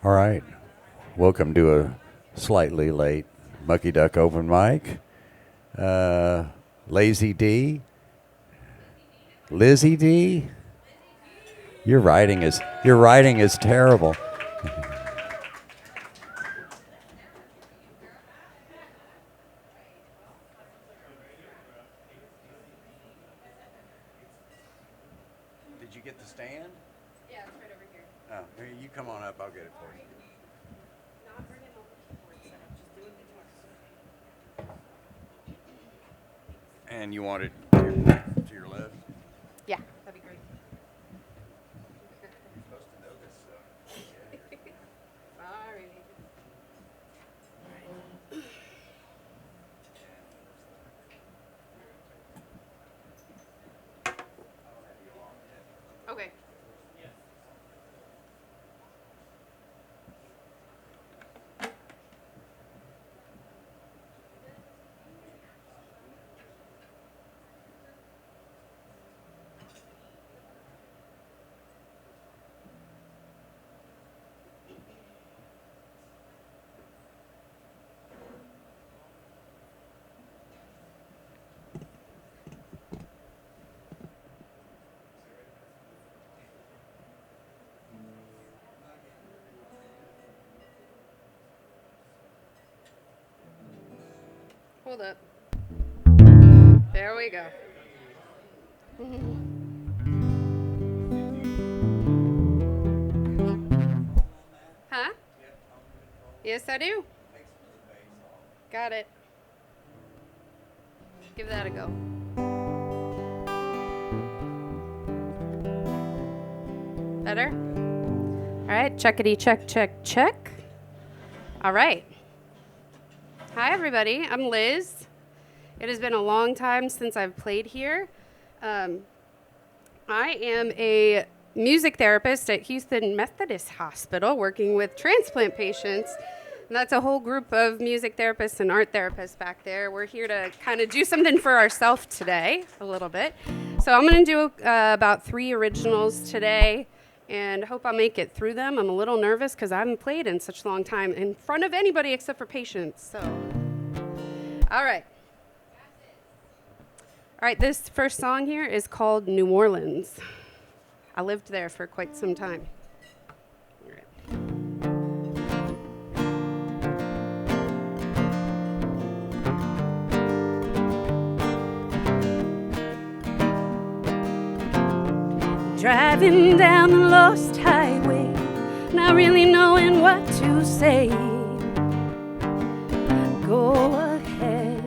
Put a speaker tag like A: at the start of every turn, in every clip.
A: All right. Welcome to a slightly late Mucky Duck open mic. Lazy D. Lizzie D. Your writing is terrible. Did you get the stand?
B: Yeah, it's right over here.
A: Oh, here, you come on up. I'll get it for you.
B: Not bringing all the keyboard setup, just doing guitars.
A: And you want it to your left?
B: Yeah, that'd be great.
A: You're supposed to know this stuff.
B: Sorry. Okay. Hold up. There we go. Huh? Yes, I do. Got it. Give that a go. Better? All right, checkity check, check, check. All right. Hi, everybody. I'm Liz. It has been a long time since I've played here. I am a music therapist at Houston Methodist Hospital working with transplant patients. And that's a whole group of music therapists and art therapists back there. We're here to kind of do something for ourselves today, a little bit. So I'm going to do about 3 originals today, and hope I make it through them. I'm a little nervous because I haven't played in such a long time in front of anybody except for patients. So, all right. All right, this first song here is called New Orleans. I lived there for quite some time. All right. Driving down the lost highway, not really knowing what to say. Go ahead,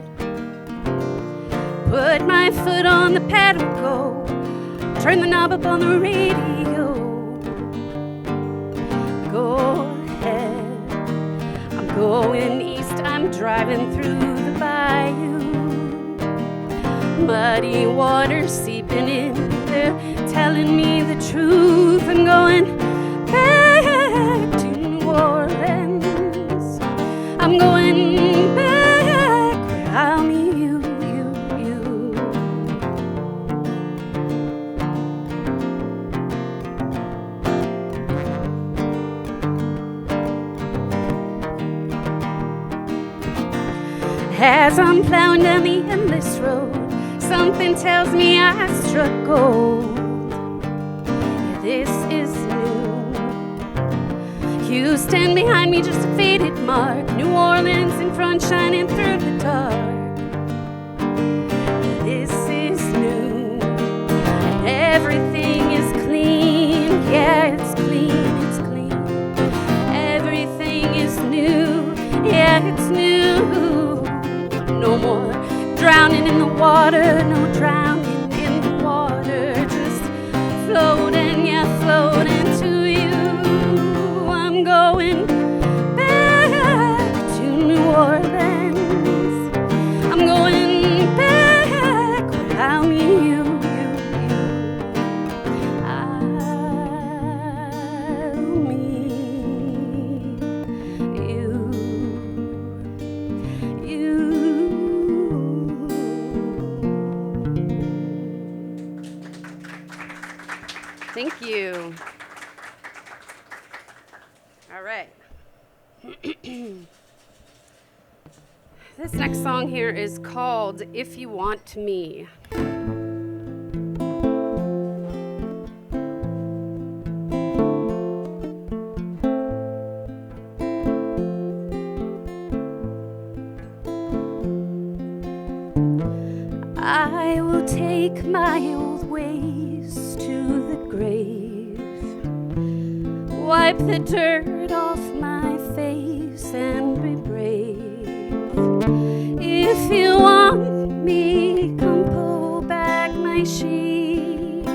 B: put my foot on the pedal, go. Turn the knob up on the radio. Go ahead, I'm going east, I'm driving through the bayou. Muddy water seeping in, they're telling me the truth. I'm going back to New Orleans. I'm going back where I'll meet you. As I'm plowing down the endless road, something tells me I struck gold. Yeah, this is new. Houston behind me, just a faded mark. New Orleans in front, shining through the dark. Yeah, this is new, and everything is clean. Yeah, it's clean, it's clean. Everything is new. Yeah, it's new. No more drowning in the water, no drowning in the water, just floating, yeah, floating to you. I'm going back to New Orleans. I'm going back where I'll meet you. I'll meet you. Thank you. All right. This next song here is called If You Want Me.
C: I will take my old ways to the grave, wipe the dirt off my face and be brave. If you want me, come pull back my sheets.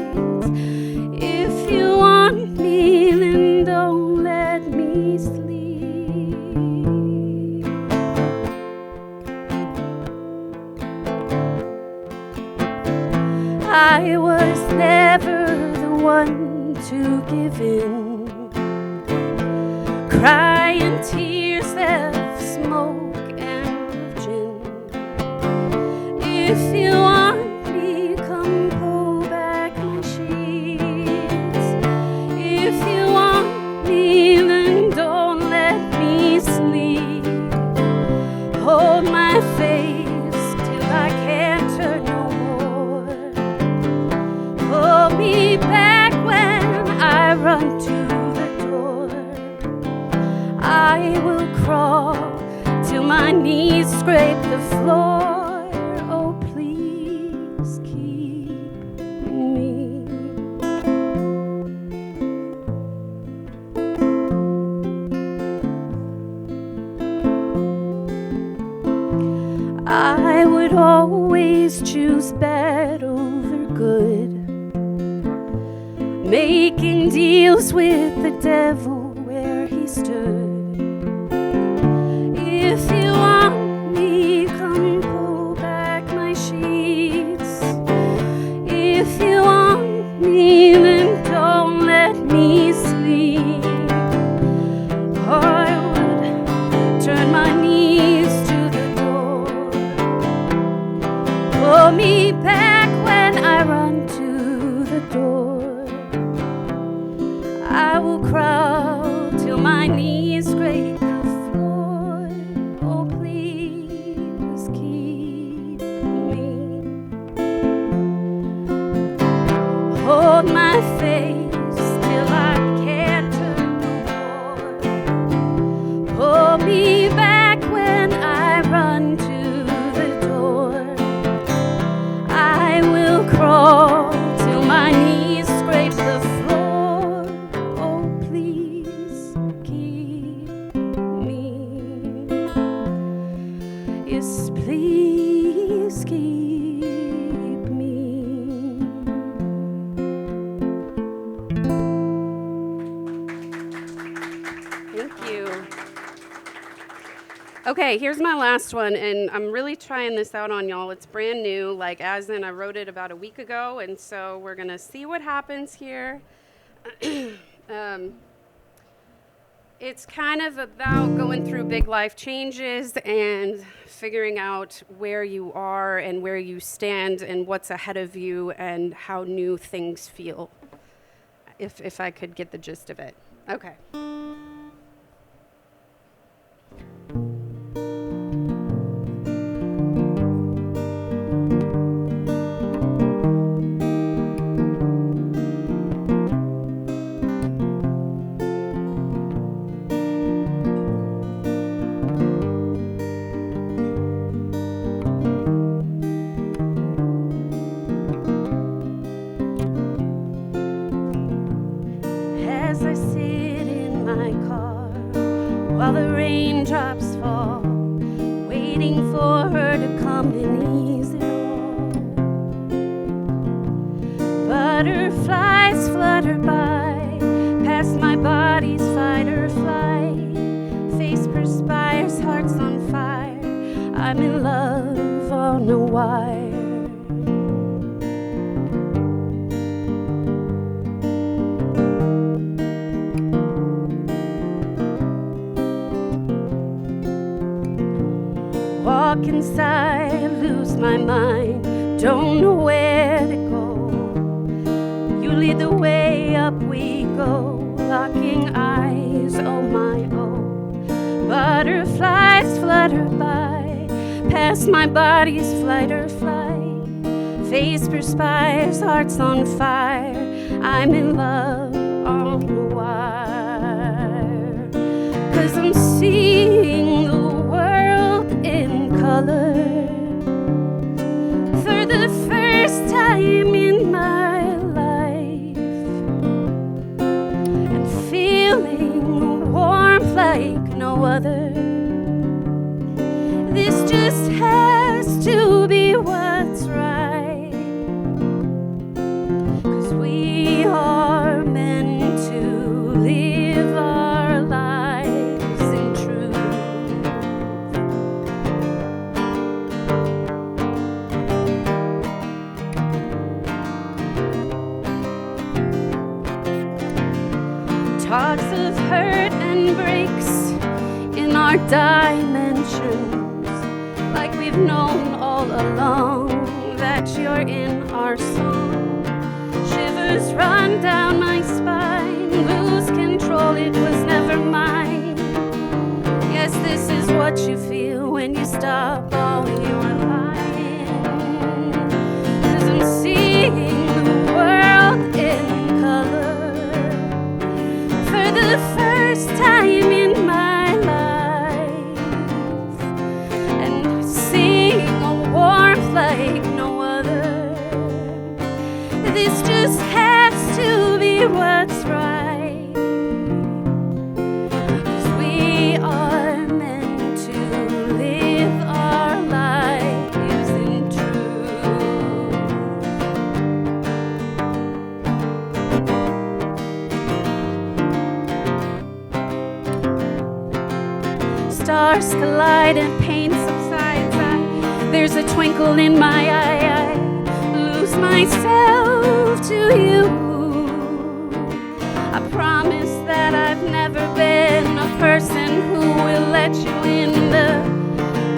C: If you want me, then don't let me sleep. I was never the one to give in, crying tears of smoke and gin. If you want me, come pull back my sheets. If you want me, then don't let me sleep. Hold my face till I can't turn no more. Pull me back when I run to the door. I will crawl till my knees scrape the floor. Oh, please keep me. I would always choose bad over good, making deals with the devil where he stood. If you want me, come pull back my sheets. If you want me, then don't let me sleep. Or I would turn my knees to the door. Pull me back when I run to the door. I will crawl till my knees scrape the floor. Oh, please keep me. Hold my face till I can't turn no more. Pull me back when I run to the door. I will crawl till my knees scrape the floor. Oh, please keep me. Yes, please keep me.
B: Thank you. Okay, here's my last one, and I'm really trying this out on y'all. It's brand new, like as in I wrote it about a week ago, and so we're gonna see what happens here. It's kind of about going through big life changes and figuring out where you are and where you stand and what's ahead of you and how new things feel, if I could get the gist of it. Okay.
C: As I sit in my car while the raindrops fall, waiting for her to come and ease it all. Butterflies flutter by, past my body's fight or flight. Face perspires, heart's on fire. I'm in love on a wire. Walk inside, lose my mind, don't know where to go. You lead the way, up we go, locking eyes, oh my oh. Butterflies flutter by, past my body's flight or flight. Face perspires, heart's on fire. I'm in love on the wire. 'Cause I'm seeing the world in color for the first time in my life, and feeling warmth like no other. This just has to be what's right, 'cause we are meant to live our lives in truth. Talks of hurt and breaks in our dimensions, like we've known all along that you're in our song. Shivers run down my spine, lose control, it was never mine. Yes, this is what you feel when you stop all your lying. 'Cause I'm seeing the world in color for the first time in my life, and seeing a warmth like no other. This just has to be what's right, 'cause we are meant to live our lives in truth. Stars collide and pain subsides. There's a twinkle in my eye. I lose myself to you. I promise that I've never been a person who will let you in. The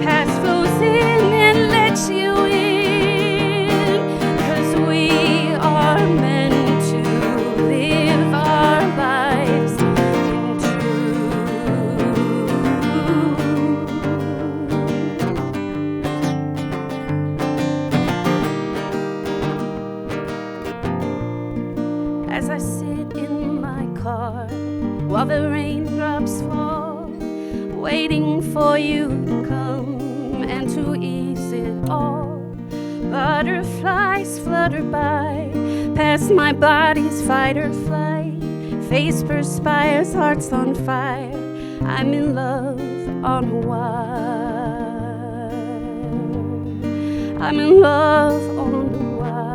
C: past flows in and lets you in, 'cause we are meant to live our lives in truth. As I sit in my car while the raindrops fall, waiting for you to come and to ease it all. Butterflies flutter by, past my body's fight or flight. Face perspires, heart's on fire. I'm in love on a wire. I'm in love on a wire.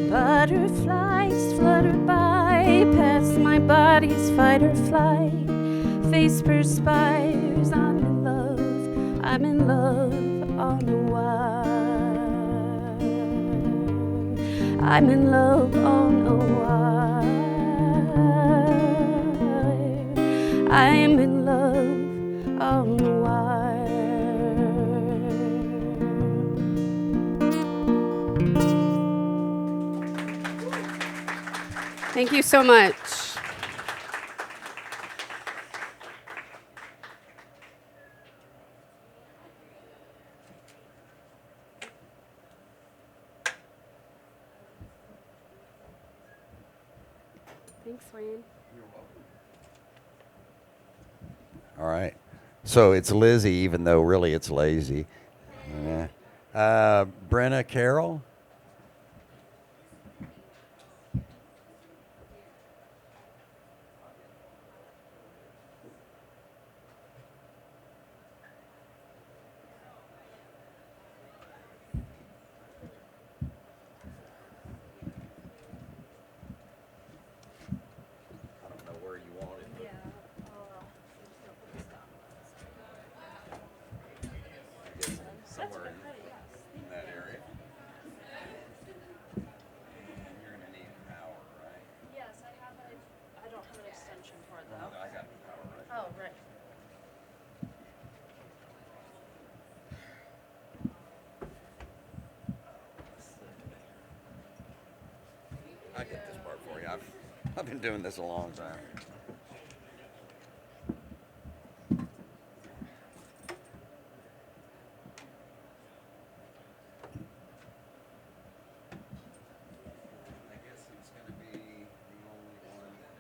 C: Butterflies flutter by, past my body's fight or flight. Face perspires, I'm in love on a wire. I'm in love on a wire. I'm in love on a wire.
B: Thank you so much. Thanks, Wayne.
A: All right. So it's Lizzie, even though really it's lazy. Yeah. Brenna Carroll. I don't know where you want it. But I guess somewhere in that area. I've been doing this a long time. I guess it's going to be the only one that.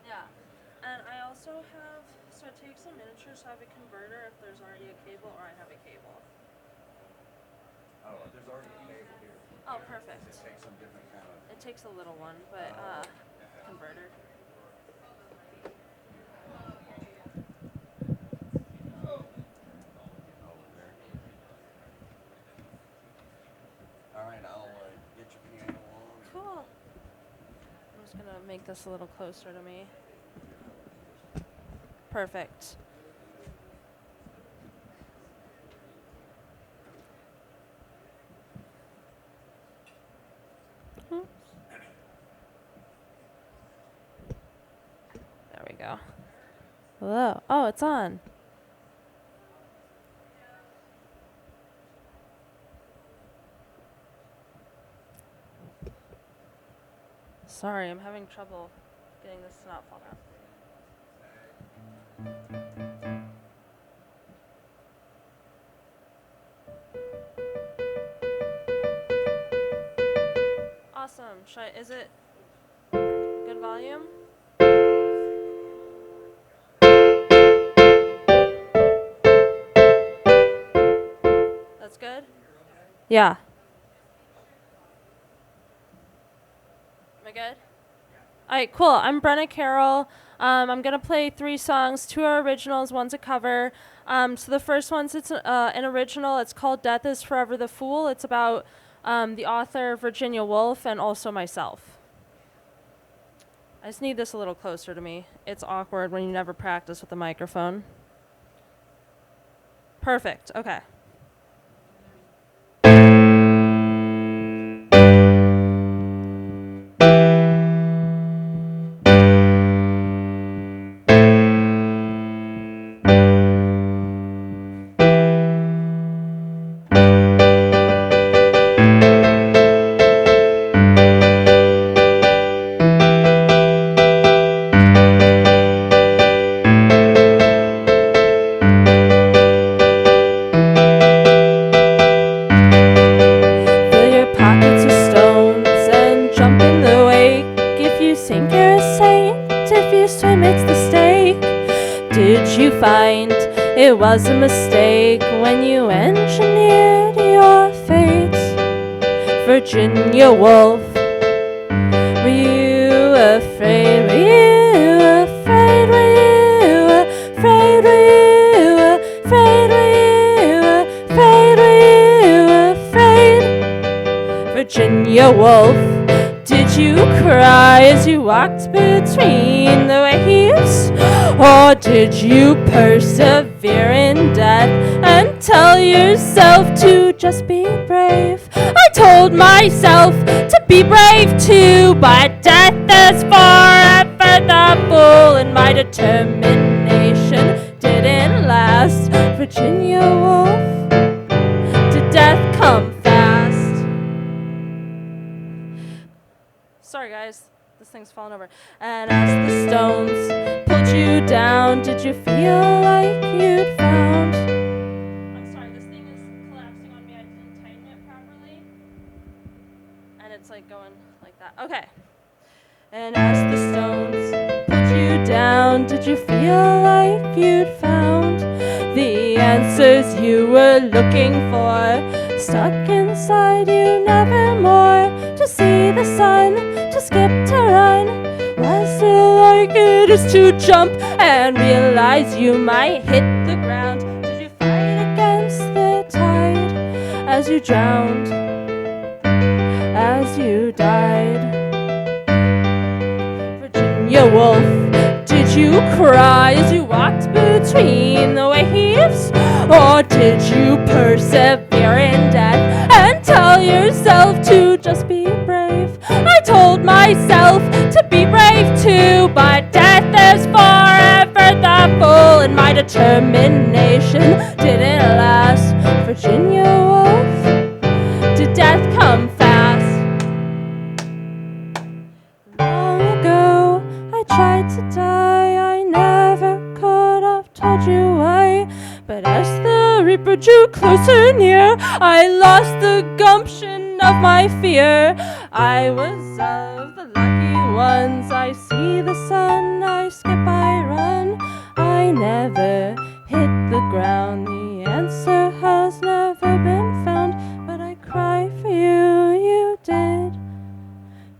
D: Yeah, and I also have, so it takes some miniatures to have a converter if there's already a cable or I have a cable.
A: Oh, there's already a cable here.
D: Oh, perfect.
A: It takes some different kind of.
D: It takes a little one, but converter.
A: Over there. All right, I'll get your piano on.
D: Cool. I'm just gonna make this a little closer to me. Perfect. There we go. Hello. Oh, it's on. Sorry, I'm having trouble getting this to not fall down. Awesome. Is it good volume? That's good? Yeah. Am I good? All right, cool. I'm Brenna Carroll. I'm going to play 3 songs. 2 are originals, one's a cover. So the first one's an original. It's called Death is Forever the Fool. It's about the author Virginia Woolf and also myself. I just need this a little closer to me. It's awkward when you never practice with the microphone. Perfect. Okay. It was a mistake when you engineered your fate. Virginia Woolf, were you afraid? Were you afraid? Were you afraid? Were you afraid? Were you afraid? Were you afraid? Virginia Woolf, did you cry as you walked between the waves? Or did you persevere in death and tell yourself to just be brave? I told myself to be brave too, but death is forever the fool, and my determination didn't last. Virginia Woolf, did death come fast? Sorry guys, this thing's falling over. And as the stones pulled you down, did you feel like you'd found? I'm sorry, this thing is collapsing on me. I didn't tighten it properly. And it's like going like that. Okay. And as the stones pulled you down, did you feel like you'd found the answers you were looking for? Stuck inside you nevermore, to see the sun, to skip, to run. Was it like it is to jump and realize you might hit the ground? Did you fight against the tide as you drowned, as you died? Virginia Woolf, did you cry as you walked between the waves? Or did you persevere in death and tell yourself to just be brave? I told myself to be brave too, but death is forever the fool, and my determination didn't last. Virginia Woolf, today. I never could have told you why. But as the reaper drew closer near, I lost the gumption of my fear. I was of the lucky ones. I see the sun, I skip, I run. I never hit the ground. The answer has never been found. But I cry for you, you did.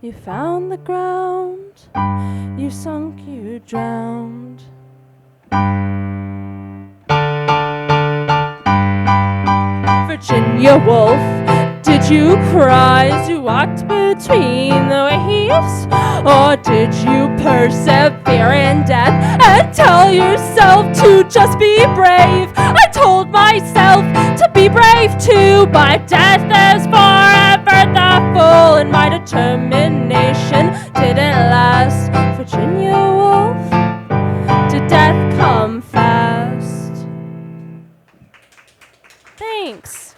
D: You found the ground. You sunk, you drowned. Virginia Woolf, did you cry as you walked between the waves? Or did you persevere in death and tell yourself to just be brave? I told myself to be brave too, but death is forever the fool, and my determination didn't last. Virginia Woolf, did death come fast? Thanks.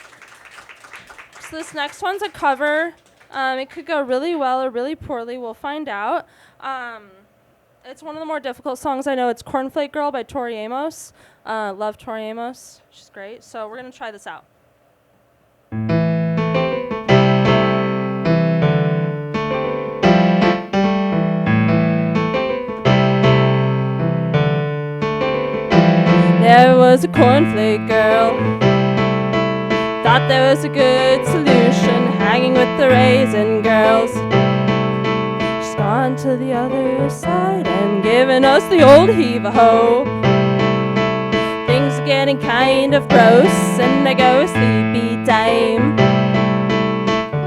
D: So this next one's a cover. It could go really well or really poorly. We'll find out. It's one of the more difficult songs I know. It's Cornflake Girl by Tori Amos. Love Tori Amos. She's great. So we're going to try this out. There was a cornflake girl. Thought there was a good solution, hanging with the raisin girls. She's gone to the other side and given us the old heave-a-ho. Things are getting kind of gross, and I go sleepy time.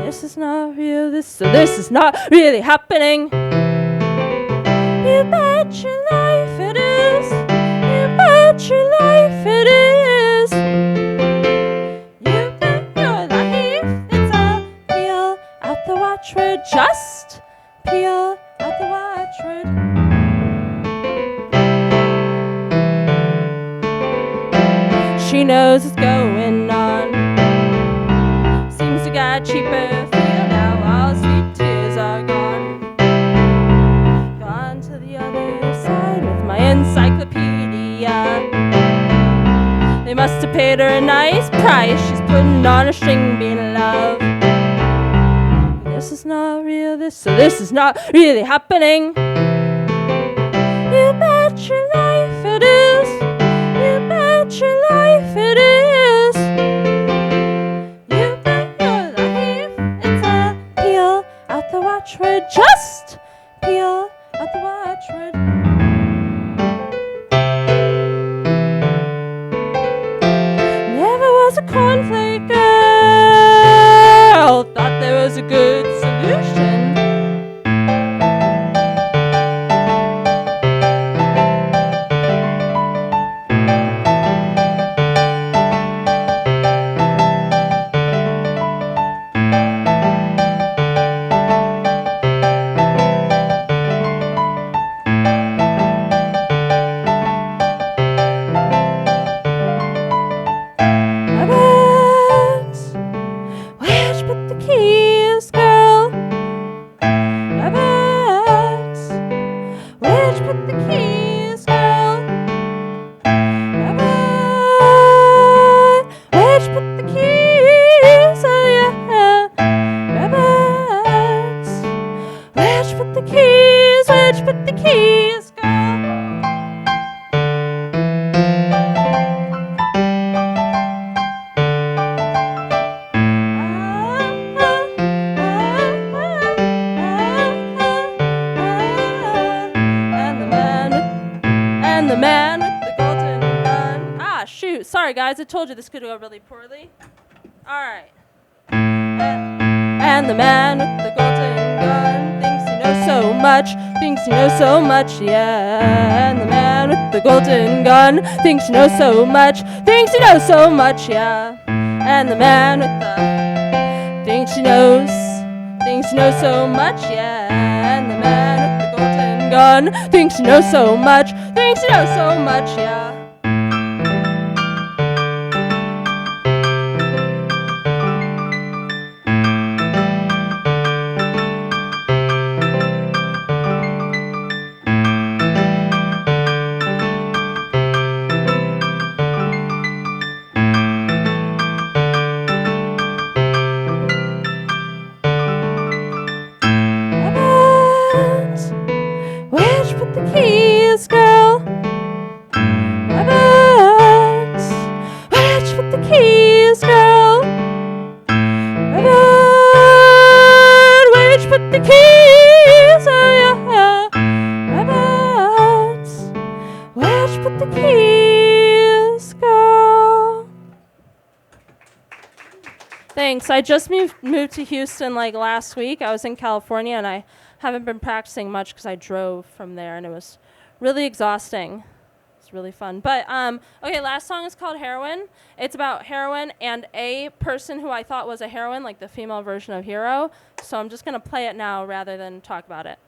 D: This is not real, this is not really happening. You bet your life it is. You bet your life it is. You bet your life it's a peel out the watchword. Just peel out the watchword. She knows what's going on. Seems to got cheaper feel now. All sweet tears are gone. Gone to the other side with my encyclopedia. They must have paid her a nice price. She's putting on a string bean, love. This is not real, this is not really happening. You bet your life it is. You bet your life it is. You bet your life it's a peel out the watchword. Just peel out the watchword. Never was a cornflake girl. Thought there was a good solution. Where'd you put the keys, girl? Rabbit, where'd you put the keys, girl? Rabbit, where'd you put the keys? Oh yeah. Rabbit, where'd you put the keys? Where'd you put the keys, girl? And the man with the golden gun. Ah, shoot. Sorry, guys. I told you this could go really poorly. All right. And the man with the golden gun thinks he knows so much. Thinks he knows so much, yeah. And the man with the golden gun thinks he knows so much. Thinks he knows so much, yeah. And the man with the thinks he knows so much, yeah. And the man with the golden gun thinks he knows so much. Thinks he knows so much, yeah. the keys, girl. Rabbit, watch with the keys, girl. Rabbit, watch with the keys, oh yeah. Rabbit, watch with the keys, girl. Thanks. I just moved to Houston like last week. I was in California and I haven't been practicing much because I drove from there and it was really exhausting. It's really fun. But okay, last song is called Heroine. It's about heroin and a person who I thought was a heroine, like the female version of Hero. So I'm just gonna play it now rather than talk about it.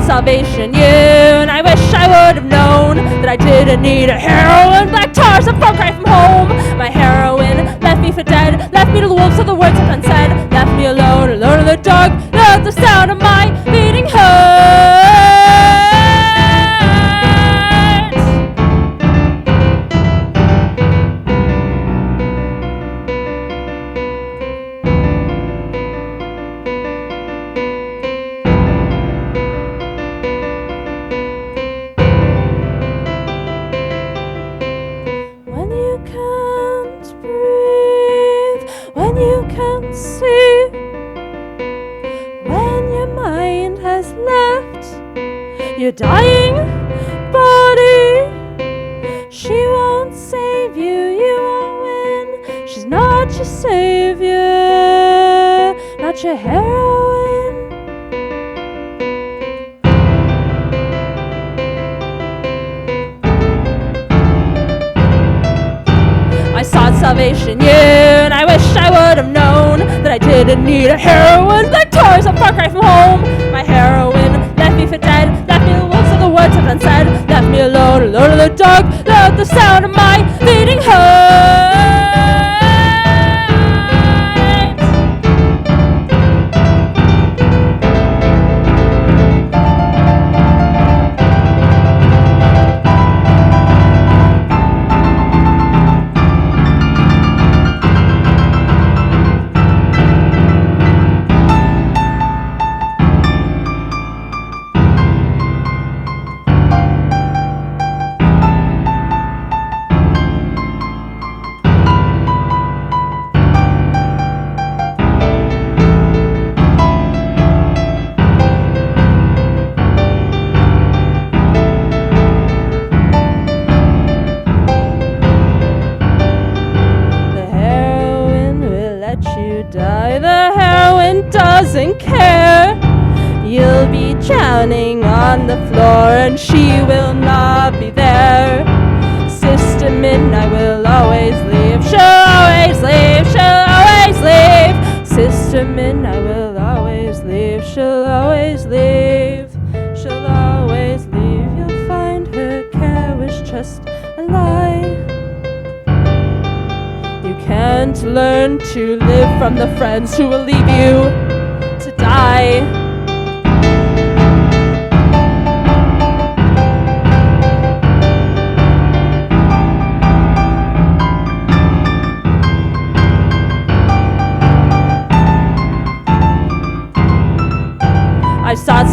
D: Salvation, you, and I wish I would have known that I didn't need a heroine. Black tars and far cry from home. My heroine left me for dead, left me to the wolves of the words I've unsaid, left me alone, alone in the dark, without the sound of my beating heart. Your dying body, she won't save you, you won't win. She's not your savior, not your heroine. I sought salvation, yeah, and I wish I would have known that I didn't need a heroine. Black tars, a far cry from home. My heroine left me for dead, left me the wolves of the words I've unsaid, left me alone, alone in the dark, without the sound of my beating heart. Doesn't care. You'll be drowning on the floor and she will not be there. Sister Midnight will always leave. She'll always leave. She'll always leave. Sister Midnight will always leave. She'll always leave. She'll always leave. You'll find her care was just a lie. You can't learn to live from the friends who will leave you to die.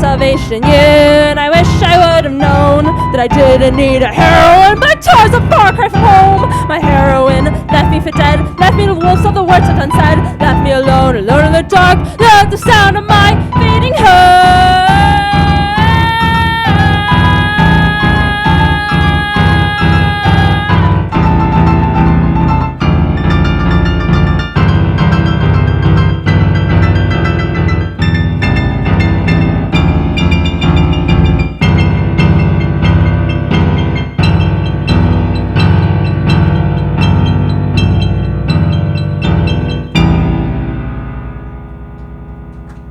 D: Salvation, yeah. And I wish I would have known that I didn't need a heroine, but towards a far cry from home. My heroine left me for dead, left me to the wolves of the words left unsaid, left me alone, alone in the dark, left the sound of my fading heart.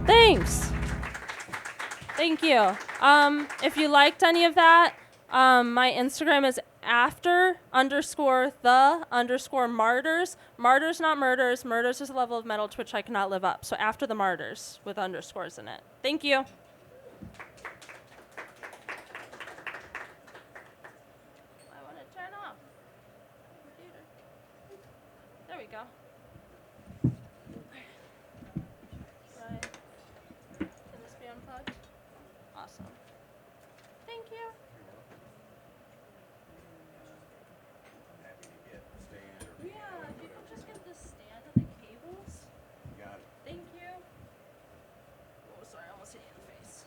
D: Thanks. Thank you. If you liked any of that, my Instagram is after_the_martyrs. Martyrs, not murders. Murders is a level of metal to which I cannot live up. So after the martyrs with underscores in it. Thank you. I want to turn off the computer. There we go. Right. Can this be unplugged? Awesome. Thank you. Yeah, if you could just get the stand and the cables.
A: Got it.
D: Thank you. Oh, sorry, I almost hit you in the face.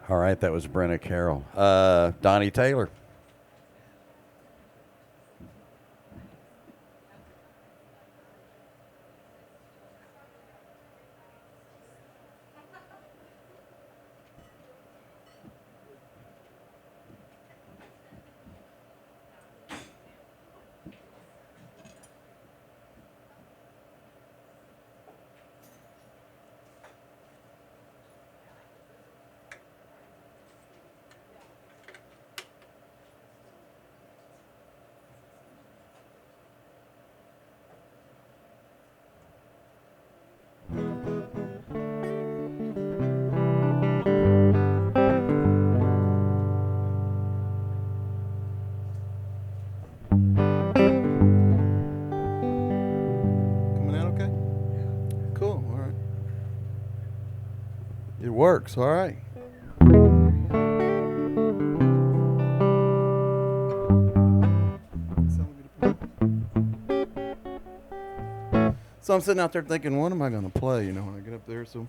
A: All right, that was Brenna Carroll. Donnie Taylor.
E: Coming out okay? Cool, all right. It works, all right. So I'm sitting out there thinking, what am I going to play, when I get up there? So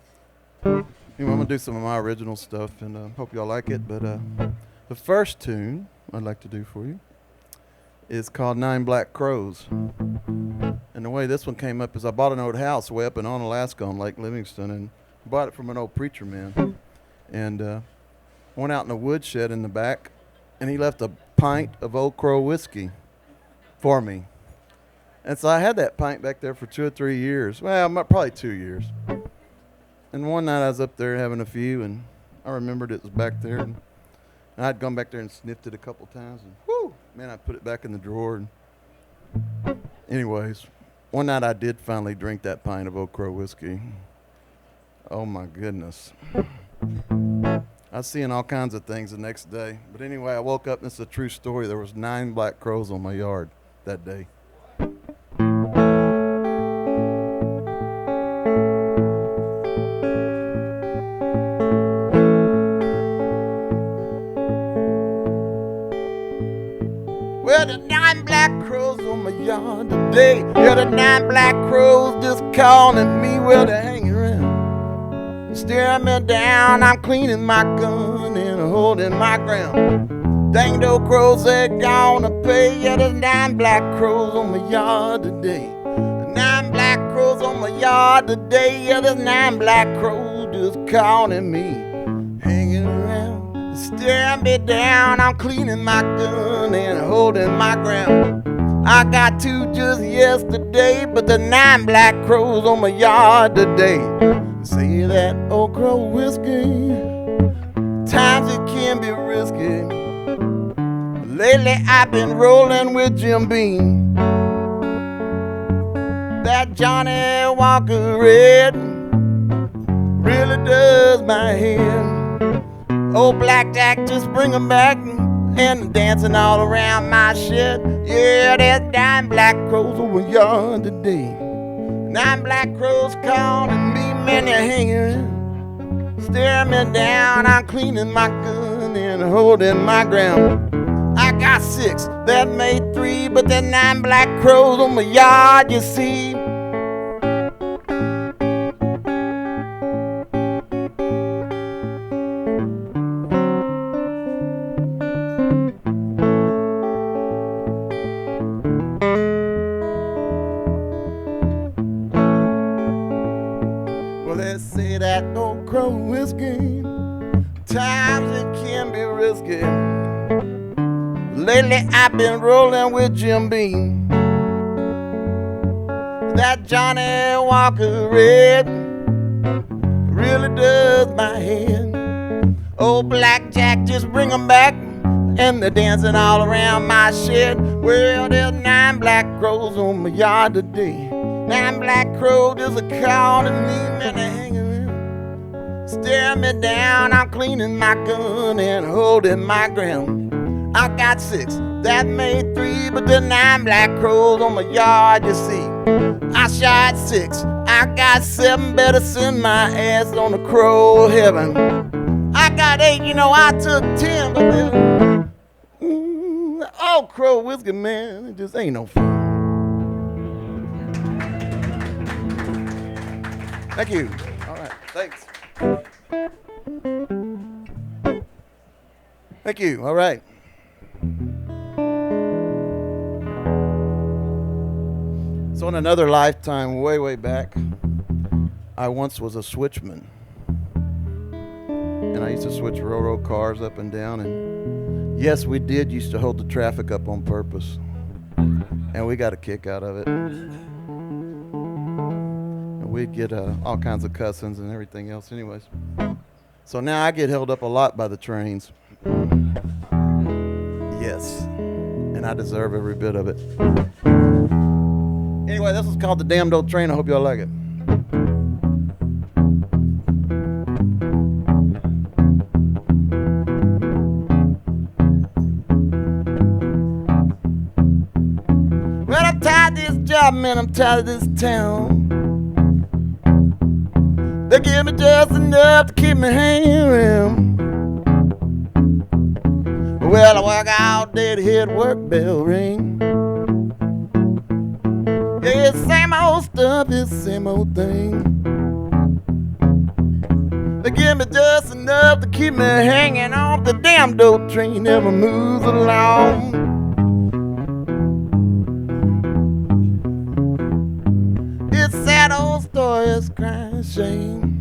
E: anyway, I'm going to do some of my original stuff, and hope y'all like it. But the first tune I'd like to do for you is called Nine Black Crows. And the way this one came up is I bought an old house way up in Onalaska on Lake Livingston, and bought it from an old preacher man. And went out in the woodshed in the back, and he left a pint of Old Crow whiskey for me. And so I had that pint back there for 2 or 3 years. Well, probably 2 years. And one night I was up there having a few, and I remembered it was back there. And I'd gone back there and sniffed it a couple times, and whoo, man, I put it back in the drawer. And anyways, one night I did finally drink that pint of Old Crow whiskey. Oh my goodness. I was seeing all kinds of things the next day. But anyway, I woke up, and it's a true story. There was 9 black crows on my yard that day. Well, the 9 black crows on my yard today. Yeah, the 9 black crows just calling me. Well, they're hanging around, staring me down. I'm cleaning my gun and holding my ground. Dang those crows, they're gonna pay. Yeah, there's 9 black crows on my yard today. 9 black crows on my yard today. Yeah, there's 9 black crows just calling me, hanging around, staring me down. I'm cleaning my gun and holding my ground. I got 2 just yesterday, but the 9 black crows on my yard today. Say that old crow whiskey, times it can be risky. Lately I've been rolling with Jim Beam. That Johnny Walker Red really does my head. Old blackjack, just bring 'em back, and dancing all around my shed. Yeah, there's 9 black crows over yonder today. 9 black crows calling me, man, they're hanging, staring me down. I'm cleaning my gun and holding my ground. I got 6, that made 3, but there's 9 black crows on my yard, you see. Well, they say that old crow whiskey, times it can be risky. Lately I've been rolling with Jim Beam. That Johnny Walker Red really does my head. Old blackjack, just bring 'em back, and they're dancing all around my shed. Well, there's 9 black crows on my yard today. 9 black crows just a calling me, man, they're hanging around, staring me down. I'm cleaning my gun and holding my ground. I got 6, that made 3, but there's 9 black crows on my yard, you see. I shot 6, I got 7, better send my ass on the crow heaven. I got 8, you know, I took 10, but then, oh, crow whiskey, man, it just ain't no fun. Thank you. All right, thanks. Thank you, all right. So in another lifetime, way back, I once was a switchman. And I used to switch railroad cars up and down. And yes, we did used to hold the traffic up on purpose. And we got a kick out of it. And we'd get all kinds of cussings and everything else anyways. So now I get held up a lot by the trains. Yes. And I deserve every bit of it. Anyway, this is called The Damned Old Train. I hope y'all like it. Well, I'm tired of this job, man. I'm tired of this town. They give me just enough to keep me hanging around. Well, I work all day to hear the work bell ring. Yeah, it's same old stuff, it's the same old thing. They give me just enough to keep me hanging on. The damned old train never moves along. It's sad old story, it's crying shame.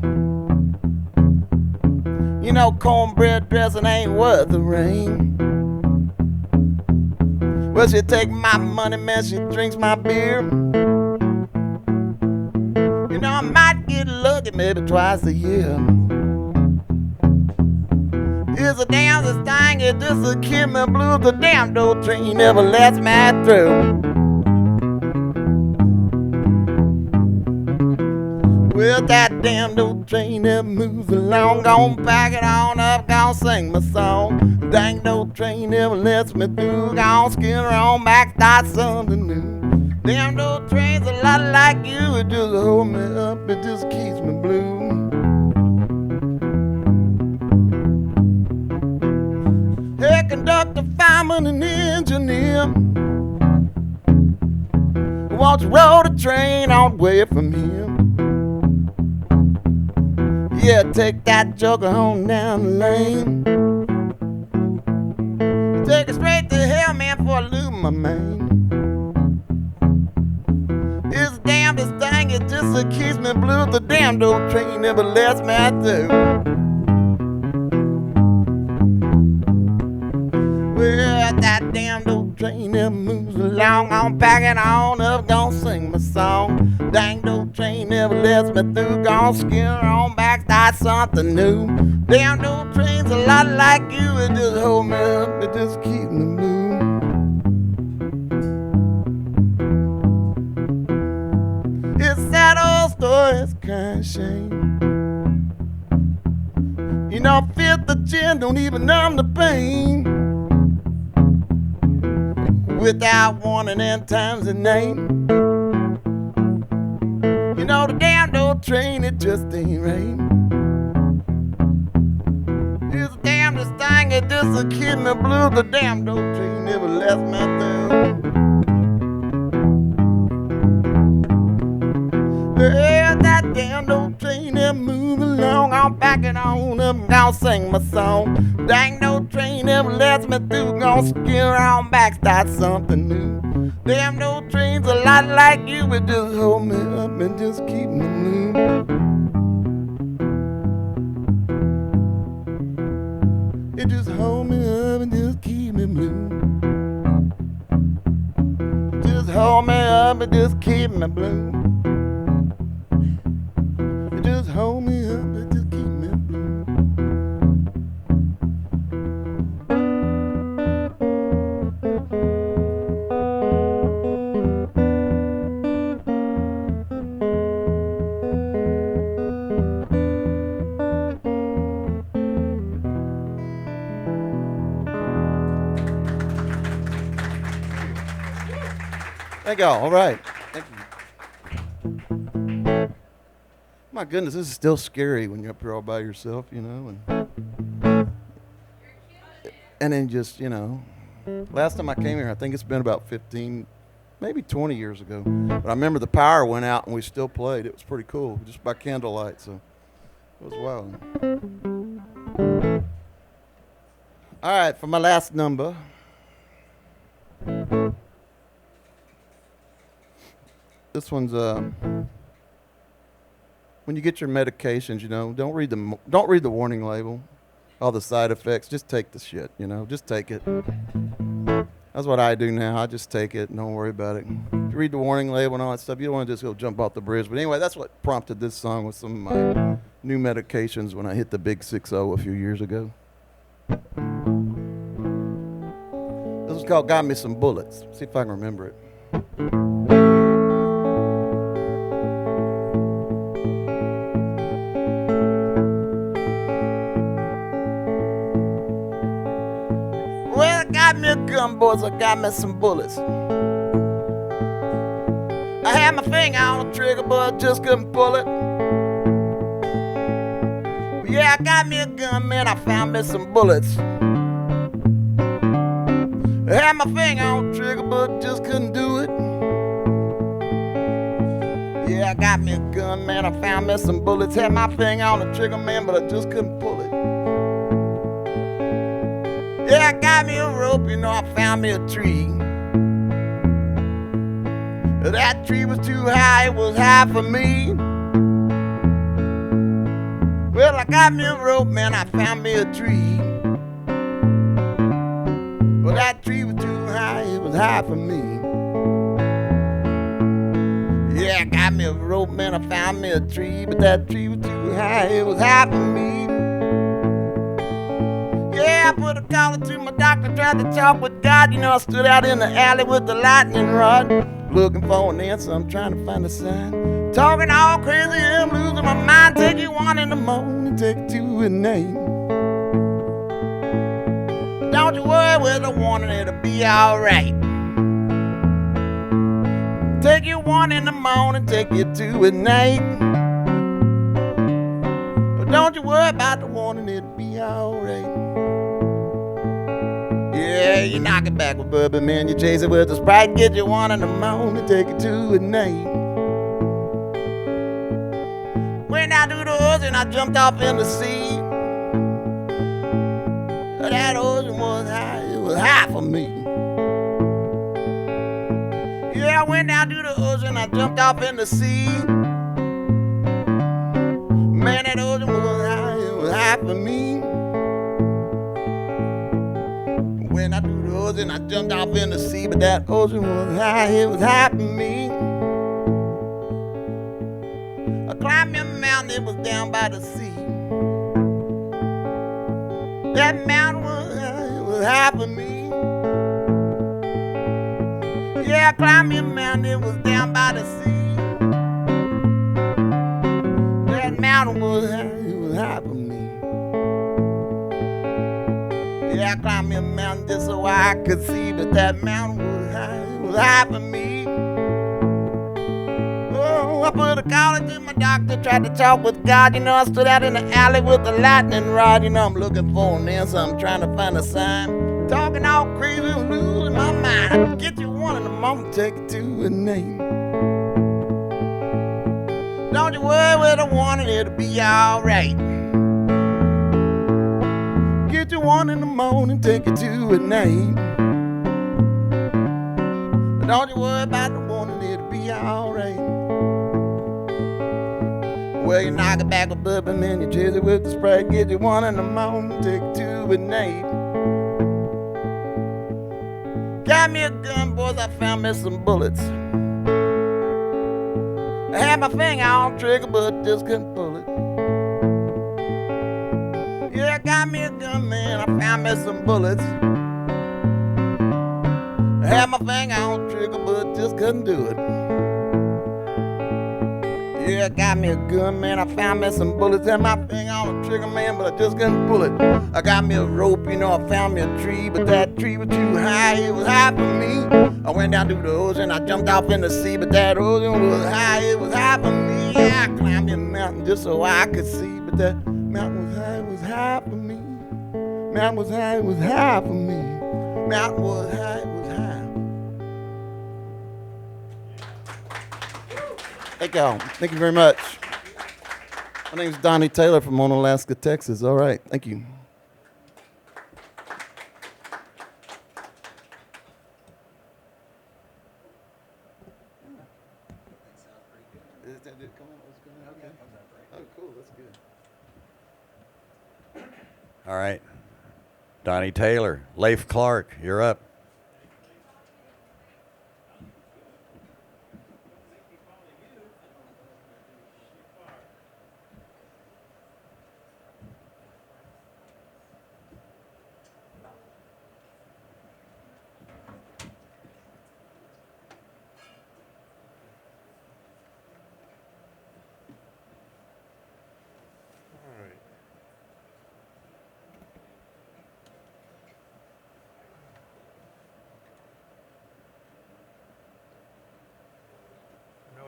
E: You know, cornbread dressing ain't worth the rain. Well, she take my money, man, she drinks my beer. You know, I might get lucky maybe twice a year. It's the damnedest thing, it just a kid me blues. The damned old train never lets me through. Well, that damned old train that moves along, gon' pack it on up, gon' sing my song. Dang old train never lets me through, gon' skin her on back, start something new. Damned old train's a lot like you, it just hold me up, it just keeps me blue. Hey, conductor, fireman, and engineer, won't you roll the train on the way from here? Yeah, take that joker on down the lane. Take it straight to hell, man, before I lose my mind. It's the damnedest thing, it just keeps me blue. The damn old train never lets me through. Well, that damn old train never moves along. I'm packing on up, gonna sing my song. Dang old train never lets me through. Gonna skin on back, start something new. Damn old train's a lot like you. It just hold me up, it just keep me moving. It's that old story, it's kind of shame. You know, fifth of gin don't even numb the pain. Without warning and time's a name. You know, the damn old train, it just ain't rain. It's the damnedest thing, it just keep me blue. The damn old train never lets me through. Yeah, that damn old train never move along. I'm backing on up, gonna sing my song. Dang old train never lets me through. Gonna skin around back, start something new. Damn old train's a lot like you. It just hold me up and just keep me moving. It just hold me up and just keep me moving. Just hold me up and just keep me blue. Just hold me up and just keep me blue. Thank y'all. All right. Thank you. My goodness, this is still scary when you're up here all by yourself, you know, and then just, you know, last time I came here, I think it's been about 15, maybe 20 years ago. But I remember the power went out and we still played. It was pretty cool, just by candlelight, so it was wild. All right, for my last number. This one's when you get your medications, you know, don't read the warning label, all the side effects. Just take the shit, you know, just take it. That's what I do now. I just take it and don't worry about it. If you read the warning label and all that stuff, you don't want to just go jump off the bridge. But anyway, that's what prompted this song with some of my new medications when I hit the big 6-0 a few years ago. This is called Got Me Some Bullets. See if I can remember it. Well, I got me a gun, boys, I got me some bullets. I had my finger on the trigger, but I just couldn't pull it. Yeah, I got me a gun, man, I found me some bullets. I had my finger on the trigger, but just couldn't do it. Yeah, I got me a gun, man, I found me some bullets. Had my finger on the trigger, man, but I just couldn't pull it. Yeah, I got me a rope, you know, I found me a tree. That tree was too high, it was high for me. Well, I got me a rope, man, I found me a tree. Well, that tree was too high, it was high for me. Yeah, I got me a rope, man, I found me a tree. But that tree was too high, it was high for me. Yeah, I put a collar to my doctor, tried to talk with God. You know, I stood out in the alley with the lightning rod, looking for an answer, I'm trying to find a sign. Talking all crazy, I'm losing my mind. Take you 1 in the morning, take it 2 at night. Don't you worry with the warning, it'll be alright. Take you 1 in the morning, take you 2 at night. But don't you worry about the warning, it'll be alright. Yeah, you knock it back with bourbon, man. You chase it with the Sprite. Get you 1 in the morning, take it 2 at night. Went out to the ocean, I jumped off in the sea. That ocean was high, it was high for me. Yeah, I went down to the ocean, I jumped off in the sea. Man, that ocean was high, it was high for me. When I do the ocean, I jumped off in the sea, but that ocean was high, it was high for me. I climbed a mountain, it was down by the sea. That mountain was high, it was high for me. Yeah, I climbed a mountain, it was down by the sea. That mountain was high, it was high for me. Yeah, I climbed a mountain just so I could see, but that mountain was high, it was high for me. Oh, I put a collar to my doctor, tried to talk with God. You know, I stood out in the alley with a lightning rod. You know, I'm looking for an answer, I'm trying to find a sign. Talking all crazy, losing my mind. I can get you one in the moment, take it to a name. Don't you worry with a warning, it'll be alright. Get you one in the morning, take it to a name. Don't you worry about the warning, it'll be alright. Well, you knock it back with bourbon, man, you chase it with the Sprite. Get you one in the morning, take it to a night. Got me a gun, boys, I found me some bullets. I had my finger on the trigger, but just couldn't pull it. Yeah, I got me a gun, man, I found me some bullets. I had my finger on the trigger, but just couldn't do it. Yeah, I got me a gun, man, I found me some bullets. Had my finger on the trigger, man, but I just couldn't pull it. I got me a rope, you know, I found me a tree, but that tree was too high, it was high for me. I went down to the ocean, I jumped off in the sea, but that ocean was high, it was high for me. Yeah, I climbed a mountain just so I could see, but that mountain was high, it was high for me. Mountain was high, it was high for me. Mountain was high, it was high. Thank y'all. Thank you very much. My name's Donnie Taylor from Onalaska, Texas. All right. Thank you. Oh, cool. That's good.
A: All right. Donnie Taylor. Leif Clark, you're up.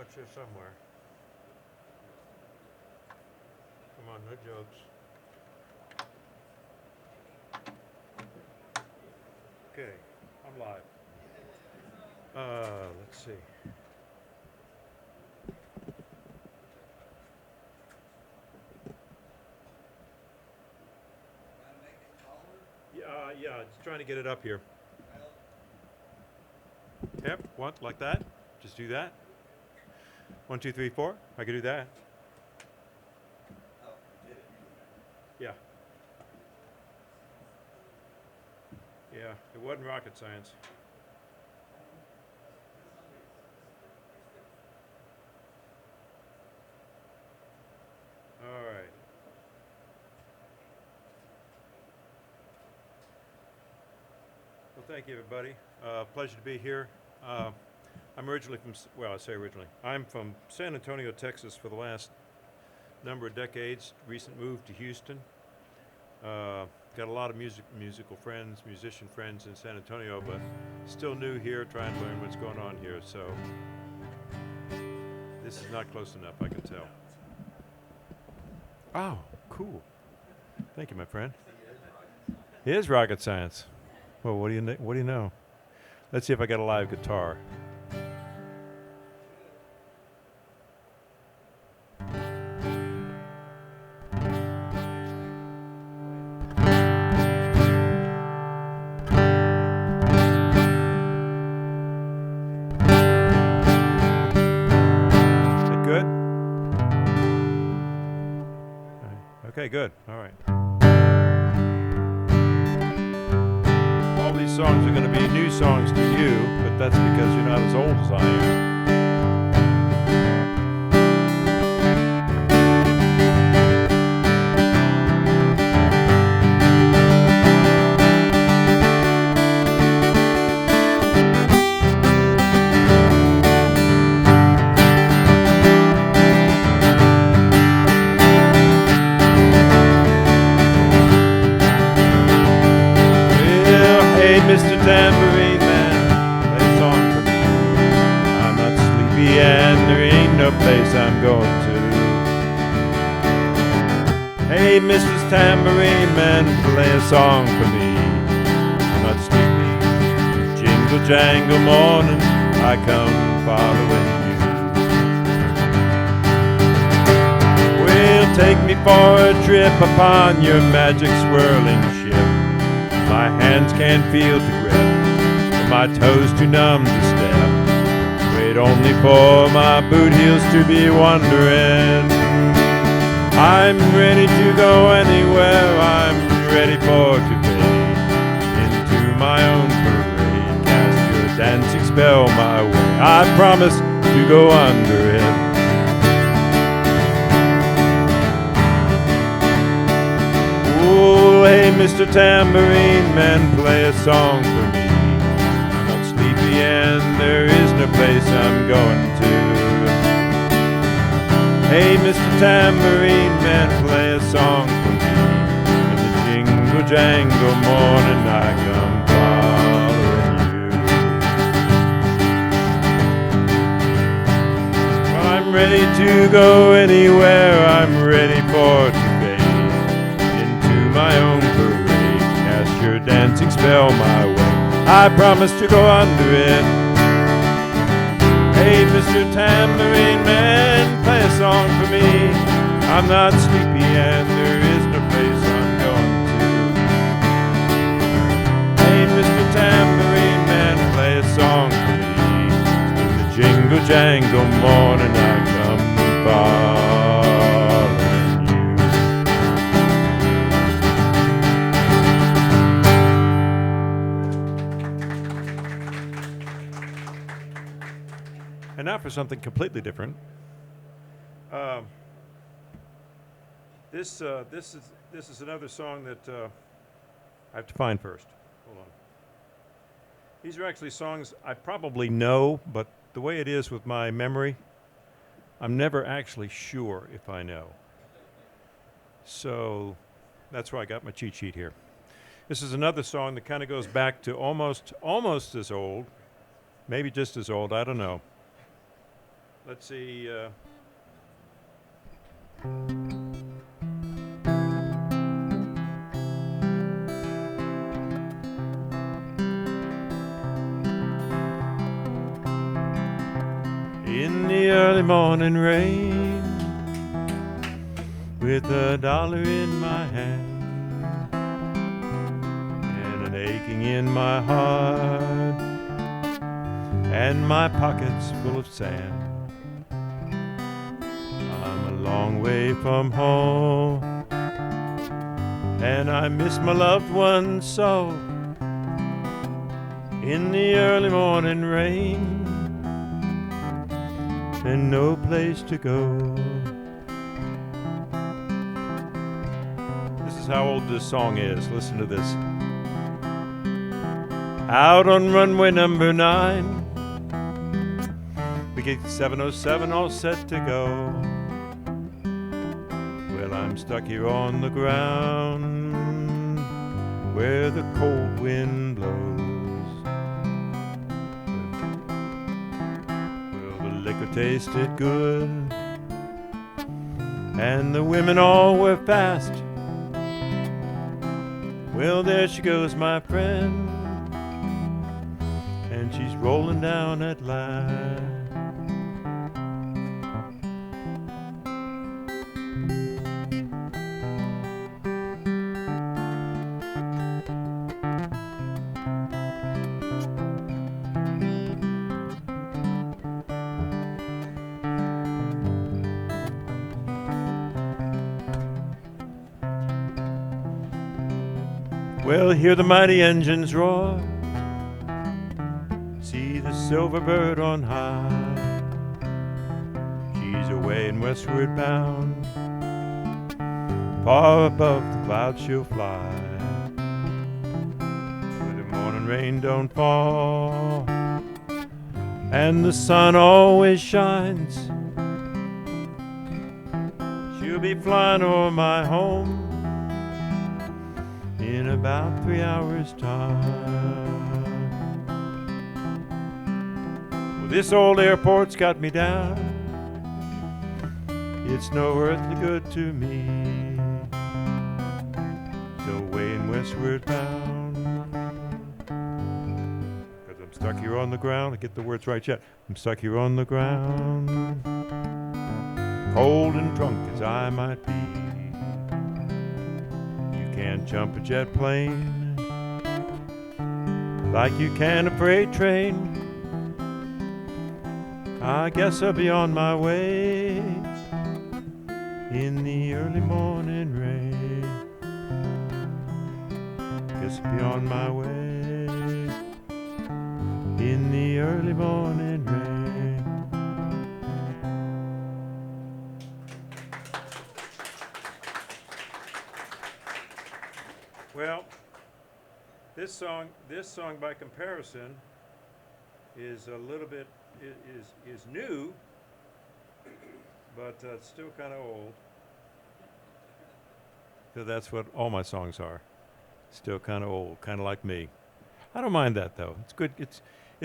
F: It's here somewhere. Come on, no jokes. Okay, I'm live. Let's see. Yeah, it's trying to get it up here. Yep, what, like that? Just do that. 1, 2, 3, 4. I could do that. Yeah. Yeah, it wasn't rocket science. All right. Well, thank you, everybody. Pleasure to be here. I'm originally from, well, I say originally. I'm from San Antonio, Texas for the last number of decades. Recent move to Houston. Got a lot of musical friends, musician friends in San Antonio, but still new here, trying to learn what's going on here. So this is not close enough, I can tell. Oh, cool. Thank you, my friend. It is rocket science. Well, what do you know? Let's see if I got a live guitar. Okay, good. All right. All these songs are going to be new songs to you, but that's because you're not as old as I am. Mr. Tambourine Man, play a song for me. I'm not sleepy and there ain't no place I'm going to. Hey, Mrs. Tambourine Man, play a song for me. I'm not sleepy. Jingle jangle morning, I come following you. Well, take me for a trip upon your magic swirling ship. My hands can't feel the grip, and my toes too numb to step. Wait only for my boot heels to be wandering. I'm ready to go anywhere, I'm ready for to fade into my own parade. Cast your dancing spell my way, I promise to go under it. Oh, hey, Mr. Tambourine Man, play a song for me. I'm not sleepy and there is no place I'm going to. Hey, Mr. Tambourine Man, play a song for me. In the jingle jangle morning I come following you. Well, I'm ready to go anywhere, I'm ready for to my own parade. Cast your dancing spell my way, I promise to go under it. Hey, Mr. Tambourine Man, play a song for me. I'm not sleepy and there is no place I'm going to. Hey, Mr. Tambourine Man, play a song for me. In the jingle jangle morning I come following you. And now for something completely different. This is another song that I have to find first. Hold on. These are actually songs I probably know, but the way it is with my memory, I'm never actually sure if I know. So that's why I got my cheat sheet here. This is another song that kind of goes back to almost as old, maybe just as old, I don't know. Let's see. In the early morning rain, with $1 in my hand and an aching in my heart and my pockets full of sand. Long way from home, and I miss my loved ones so. In the early morning rain, and no place to go. This is how old this song is. Listen to this. Out on runway number 9, we get 707 all set to go. I'm stuck here on the ground where the cold wind blows. Well, the liquor tasted good and the women all were fast. Well, there she goes, my friend, and she's rolling down at last. Well, hear the mighty engines roar. See the silver bird on high. She's away and westward bound. Far above the clouds she'll fly. Where the morning rain don't fall and the sun always shines. She'll be flying over my home in about 3 hours' time. Well, this old airport's got me down. It's no earthly good to me. So way in westward bound. 'Cause I'm stuck here on the ground. I get the words right yet. I'm stuck here on the ground. Cold and drunk as I might be. You can't jump a jet plane like you can a freight train. I guess I'll be on my way in the early morning rain. Guess I'll be on my way in the early morning rain. Well, this song by comparison is a little bit is new, but it's still kind of old. So that's what all my songs are. Still kind of old, kind of like me. I don't mind that though. It's good. It's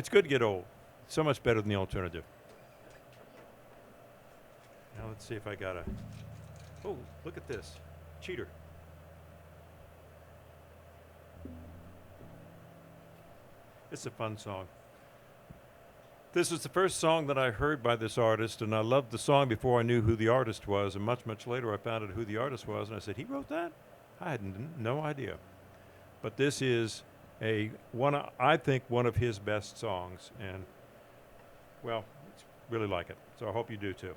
F: good to get old. It's so much better than the alternative. Now let's see if I got a. Oh, look at this, cheater. It's a fun song. This was the first song that I heard by this artist, and I loved the song before I knew who the artist was, and much, much later I found out who the artist was, and I said, he wrote that? I had no idea. But this is I think one of his best songs, and, well, really like it, so I hope you do too.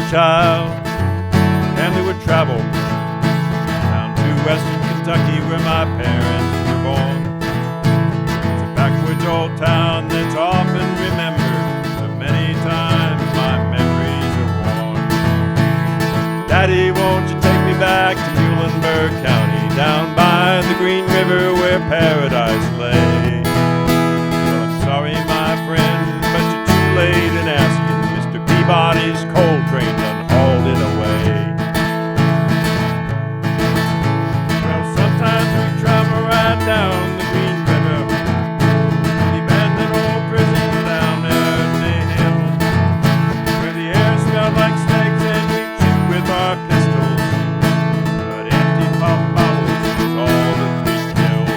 F: Child, family would travel down to western Kentucky where my parents were born. It's a backwoods old town that's often remembered, so many times my memories are worn. Daddy, won't you take me back to Muhlenberg County, down by the Green River where paradise lay? Well, I'm sorry, my friend, but you're too late in asking. Mr. Peabody's coal train done hauled it away. Well, sometimes we travel right down the Green River, the abandoned old prison down there at the hill, where the air smelled like snakes and we chewed with our pistols, but empty pop bottles was all that we killed.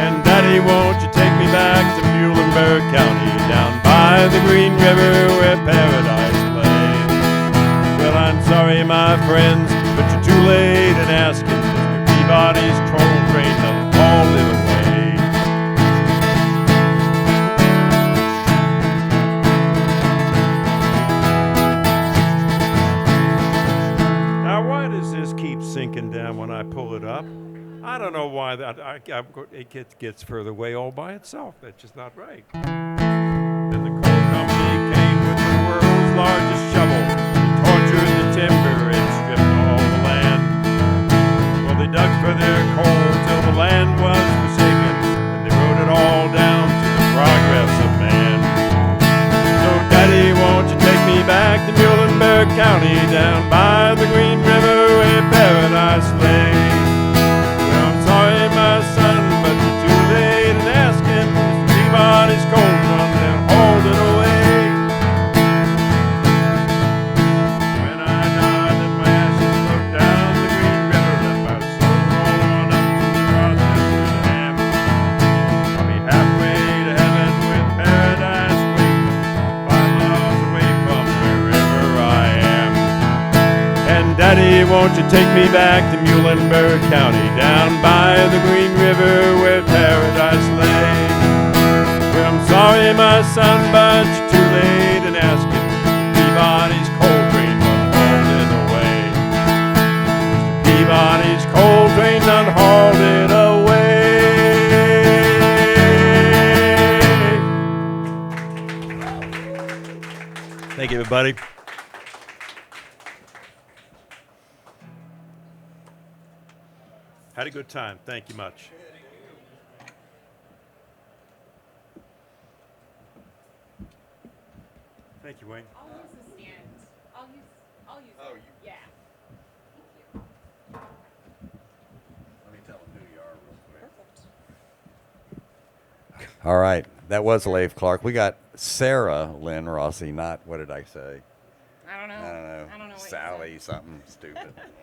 F: And Daddy, won't you take me back to Muhlenberg County, down by the Green River where paradise lay? Well, I'm sorry, my friends, but you're too late in asking. Mr. Peabody's troll train done hauled it away. Now, why does this keep sinking down when I pull it up? I don't know why that. It gets further away all by itself. That's just not right. Then the coal company came with the world's largest shovel, tortured the timber and stripped all the land. Well, they dug for their coal till the land was forsaken, and they wrote it all down to the progress of man. So, Daddy, won't you take me back to Muhlenberg County, down by the Green River where paradise lay? Well, I'm sorry, my son, but you're too late in asking. Mr. Peabody's coal run and hauled it away. When I die, let my ashes float down the Green River, let my soul roll on up to Rochester Dam. I'll be halfway to heaven with paradise waiting, 5 miles away from wherever I am. And Daddy, won't you take me back to Muhlenberg County, down by the Green River where paradise lay? Well, I'm sorry, my son, but you're too late in asking. Peabody's coal train done hauled it away. Mr. Peabody's coal train done hauled it away. Thank you, everybody. Had a good time. Thank you much. Thank you, Wayne.
B: I'll use the stand. I'll use it. Yeah.
A: Let me tell them who you are real quick. All right. That was Leif Clark. We got Sarah Lynn Rossi, not, what did I say?
B: I don't know. I don't know what
A: Sally,
B: you said.
A: something stupid.
B: Perfect.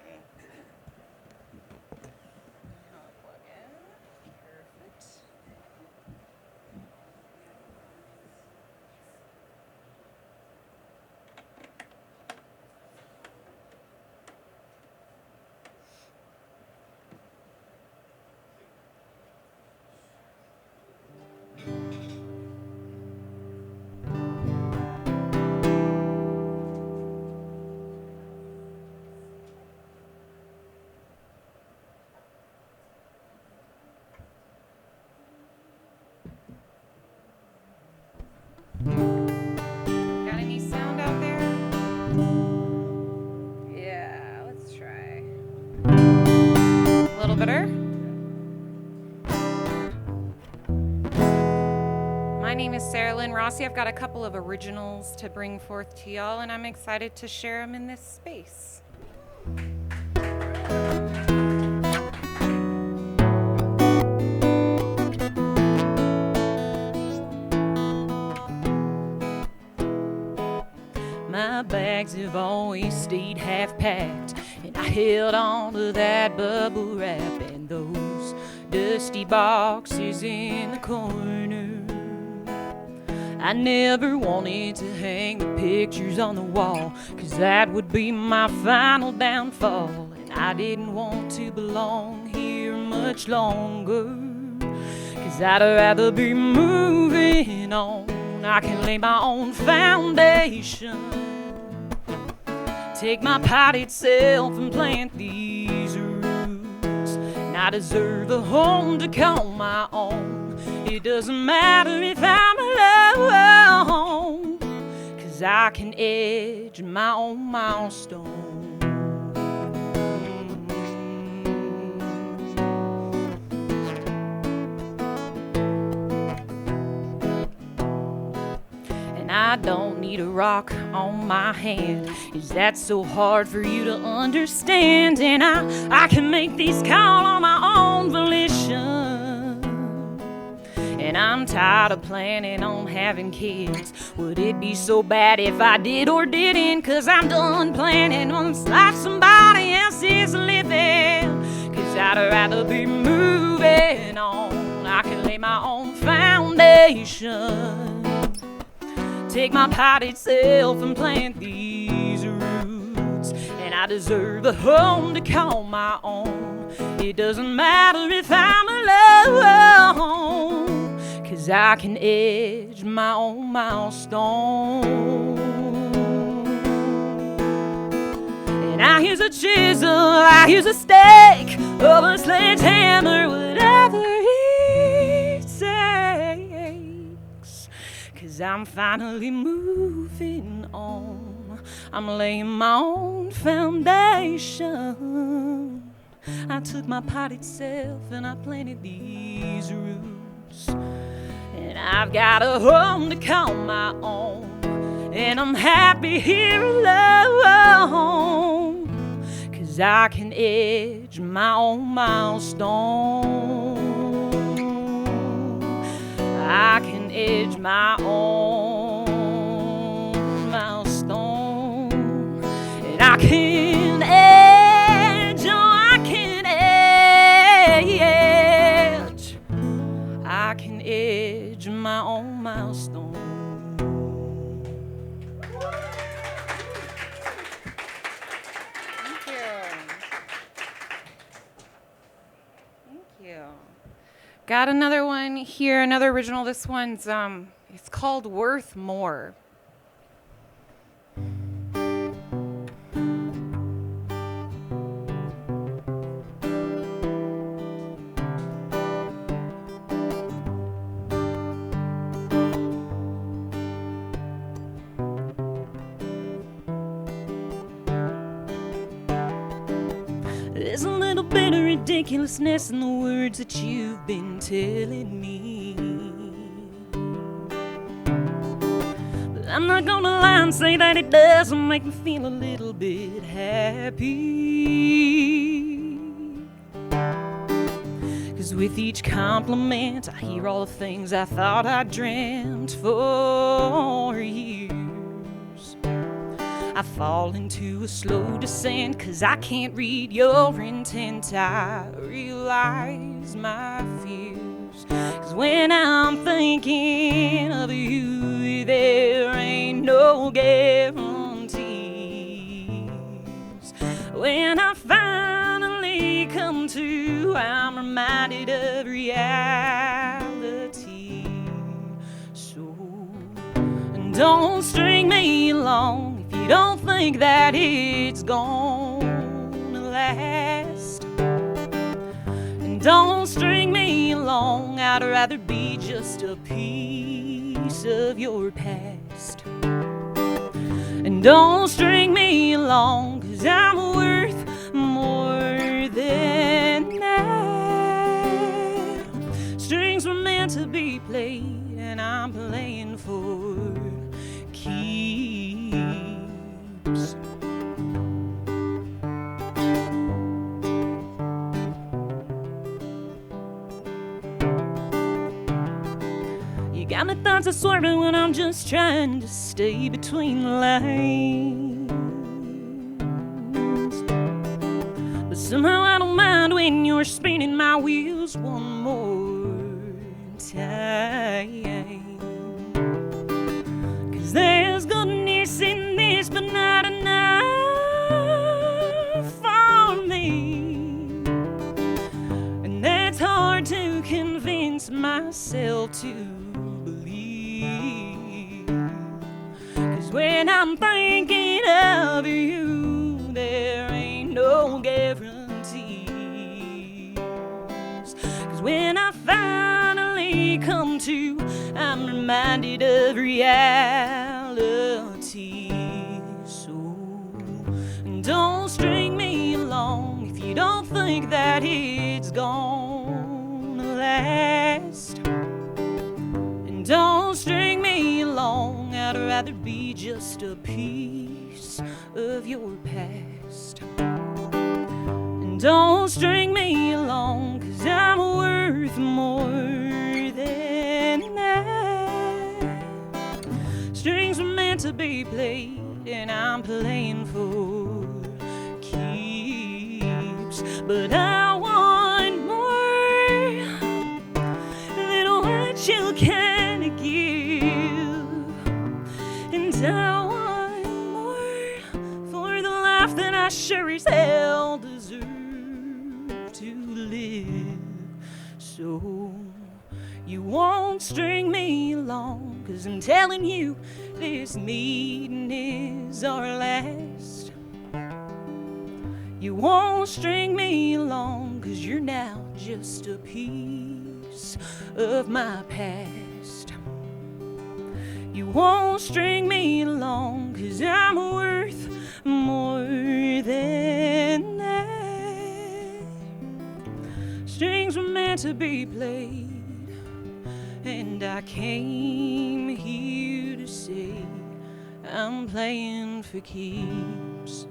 B: Got any sound out there? Yeah, let's try. A little better? My name is Sarah Lynn Rossi. I've got a couple of originals to bring forth to y'all, and I'm excited to share them in this space. My bags have always stayed half-packed, and I held on to that bubble wrap and those dusty boxes in the corner. I never wanted to hang the pictures on the wall, 'cause that would be my final downfall, and I didn't want to belong here much longer, 'cause I'd rather be moving on. I can lay my own foundation, take my potted self and plant these roots, and I deserve a home to call my own. It doesn't matter if I'm alone, 'cause I can edge my own milestone. I don't need a rock on my hand. Is that so hard for you to understand? And I can make these count on my own volition. And I'm tired of planning on having kids. Would it be so bad if I did or didn't? 'Cause I'm done planning on the life somebody else is living. 'Cause I'd rather be moving on. I can lay my own foundation, take my potted self and plant these roots, and I deserve a home to call my own. It doesn't matter if I'm alone, 'cause I can edge my own milestone. And I use a chisel, I use a stake, or a sledgehammer, whatever it takes. 'Cause I'm finally moving on. I'm laying my own foundation. I took my potted self and I planted these roots. And I've got a home to call my own. And I'm happy here alone. 'Cause I can edge my own milestone. I can edge my own milestone, and I can edge, oh, I can edge, I can edge my own milestone. Thank you.
G: Got another one here, another original. This one's it's called Worth More.
H: There's a little bit of ridiculousness in the words that you've been telling me. But I'm not gonna lie and say that it doesn't make me feel a little bit happy. 'Cause with each compliment I hear all the things I thought I dreamt for years. I fall into a slow descent 'cause I can't read your intent. I realize my fears. 'Cause when I'm thinking of you, there ain't no guarantees. When I finally come to, I'm reminded of reality. So don't string me along you don't think that it's gonna last. And don't string me along, I'd rather be just a piece of your past. And don't string me along, 'cause I'm worth more than that. Strings were meant to be played, and I'm playing for keeps. You got my thoughts of swerving when I'm just trying to stay between the lines. But somehow I don't mind when you're spinning my wheels one more time. 'Cause there's goodness in this, but not enough for me. And that's hard to convince myself to believe. 'Cause when I'm thinking of you, there ain't no guarantees. 'Cause when I finally come to, I'm reminded of reality. So don't string me along if you don't think that it's gonna last. And don't string me along, I'd rather be just a piece of your past. And don't string me along, 'cause I'm worth more than that. Strings were meant to be played, and I'm playing for keeps. But I want more than what you can give. And I want more for the life that I sure as hell deserve to live. So you won't string me along, 'cause I'm telling you, this meeting is our last. You won't string me along, 'cause you're now just a piece of my past. You won't string me along, 'cause I'm worth more than that. Strings were meant to be played, and I came here to say I'm playing for keeps.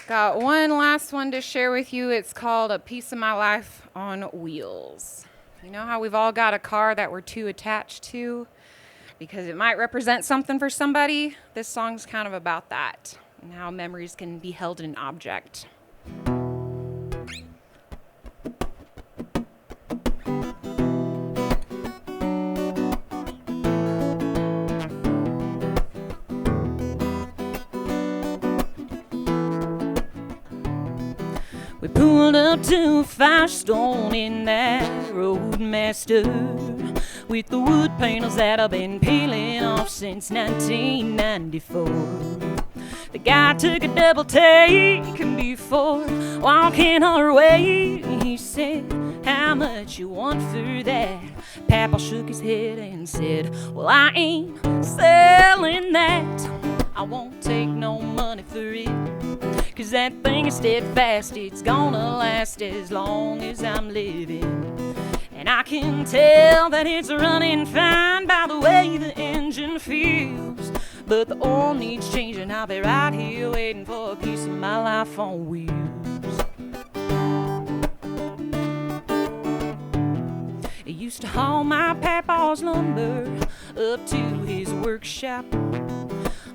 G: Got one last one to share with you. It's called A Piece of My Life on Wheels. You know how we've all got a car that we're too attached to because it might represent something for somebody? This song's kind of about that and how memories can be held in an object.
H: pulled up to a Firestone in that Roadmaster with the wood panels that I've been peeling off since 1994. The guy took a double take before walking our way. He said, "How much you want for that?" Papa shook his head and said, "Well, I ain't selling that. I won't take no money for it, 'cause that thing is steadfast. It's gonna last as long as I'm living. And I can tell that it's running fine by the way the engine feels. But the oil needs changing. I'll be right here waiting for a piece of my life on wheels." I used to haul my papa's lumber up to his workshop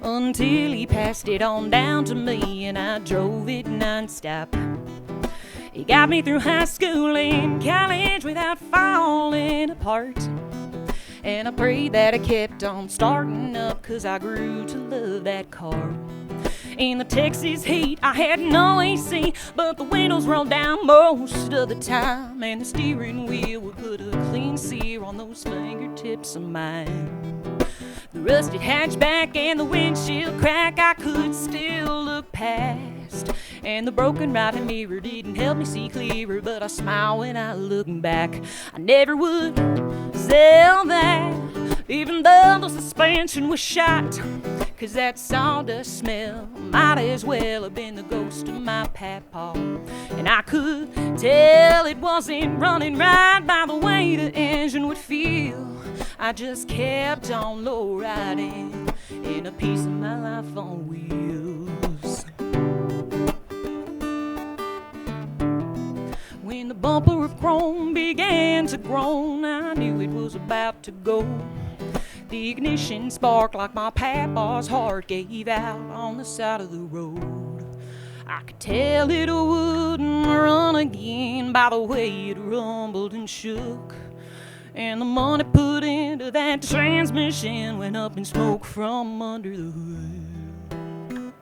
H: until he passed it on down to me and I drove it nonstop. He got me through high school and college without falling apart. And I prayed that I kept on starting up, 'cause I grew to love that car. In the Texas heat, I had no AC, but the windows rolled down most of the time, and the steering wheel would put a clean sear on those fingertips of mine. The rusted hatchback and the windshield crack I could still look past, and the broken right-hand mirror didn't help me see clearer, but I smile when I look back. I never would sell that, even though the suspension was shot, 'cause that sawdust smell might as well have been the ghost of my papa. And I could tell it wasn't running right by the way the engine would feel. I just kept on low riding in a piece of my life on wheels. When the bumper of chrome began to groan, I knew it was about to go. The ignition sparked like my papa's heart gave out on the side of the road. I could tell it wouldn't run again by the way it rumbled and shook. And the money put into that transmission went up in smoke from under the hood.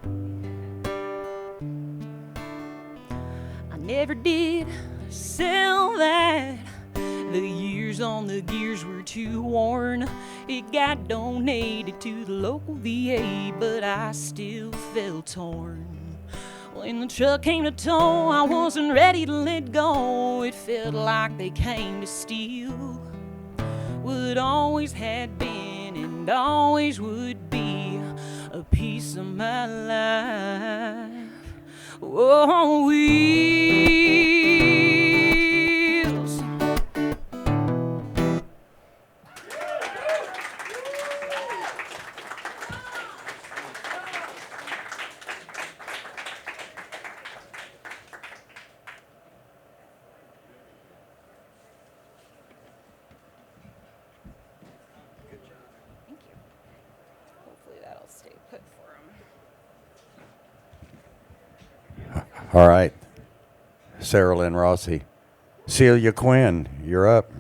H: I never did sell that. The years on the gears were too worn. It got donated to the local VA, but I still felt torn. When the truck came to tow, I wasn't ready to let go. It felt like they came to steal what always had been and always would be a piece of my life. Oh, wheels. Thank you. Hopefully that'll stay put for him.
A: All right. Sarah Lynn Rossi. Celia Quinn, you're up.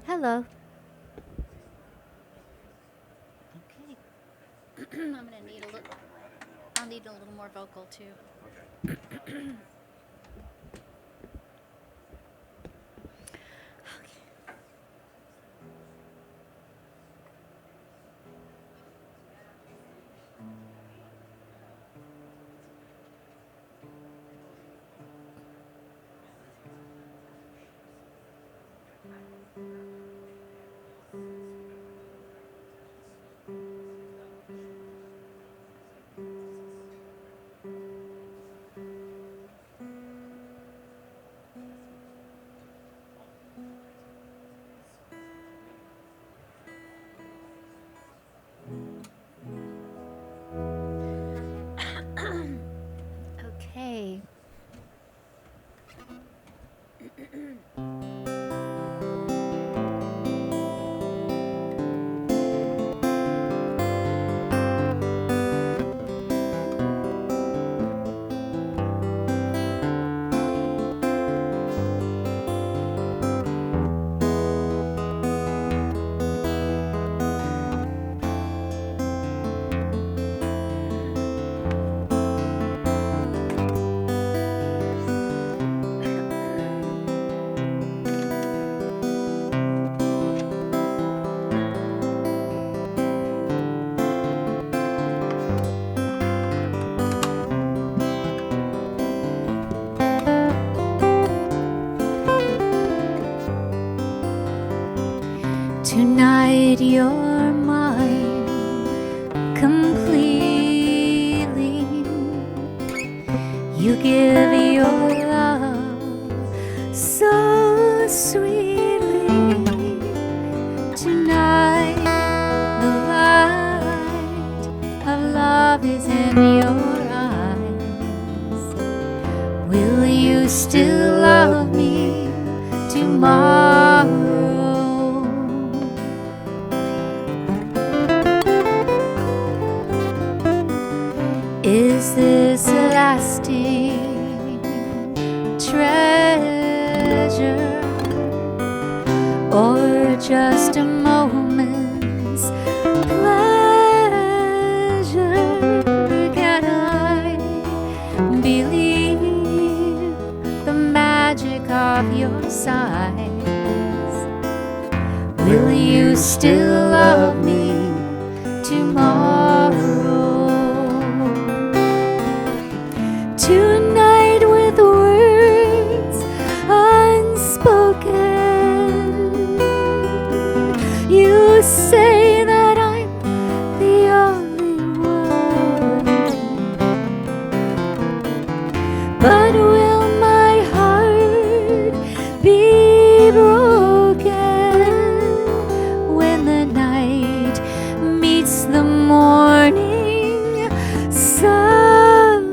I: Hello. Okay. I'm gonna need a little. I'll need a little more vocal too. Okay. Okay. Tonight you're mine completely. You give your love so sweetly. Tonight the light of love is in your eyes. Will you still love me tomorrow? Is this a lasting treasure or just a moment's pleasure? Can I believe the magic of your sighs? Will you still love me tomorrow? Tonight with words unspoken, you say that I'm the only one. But will my heart be broken when the night meets the morning sun?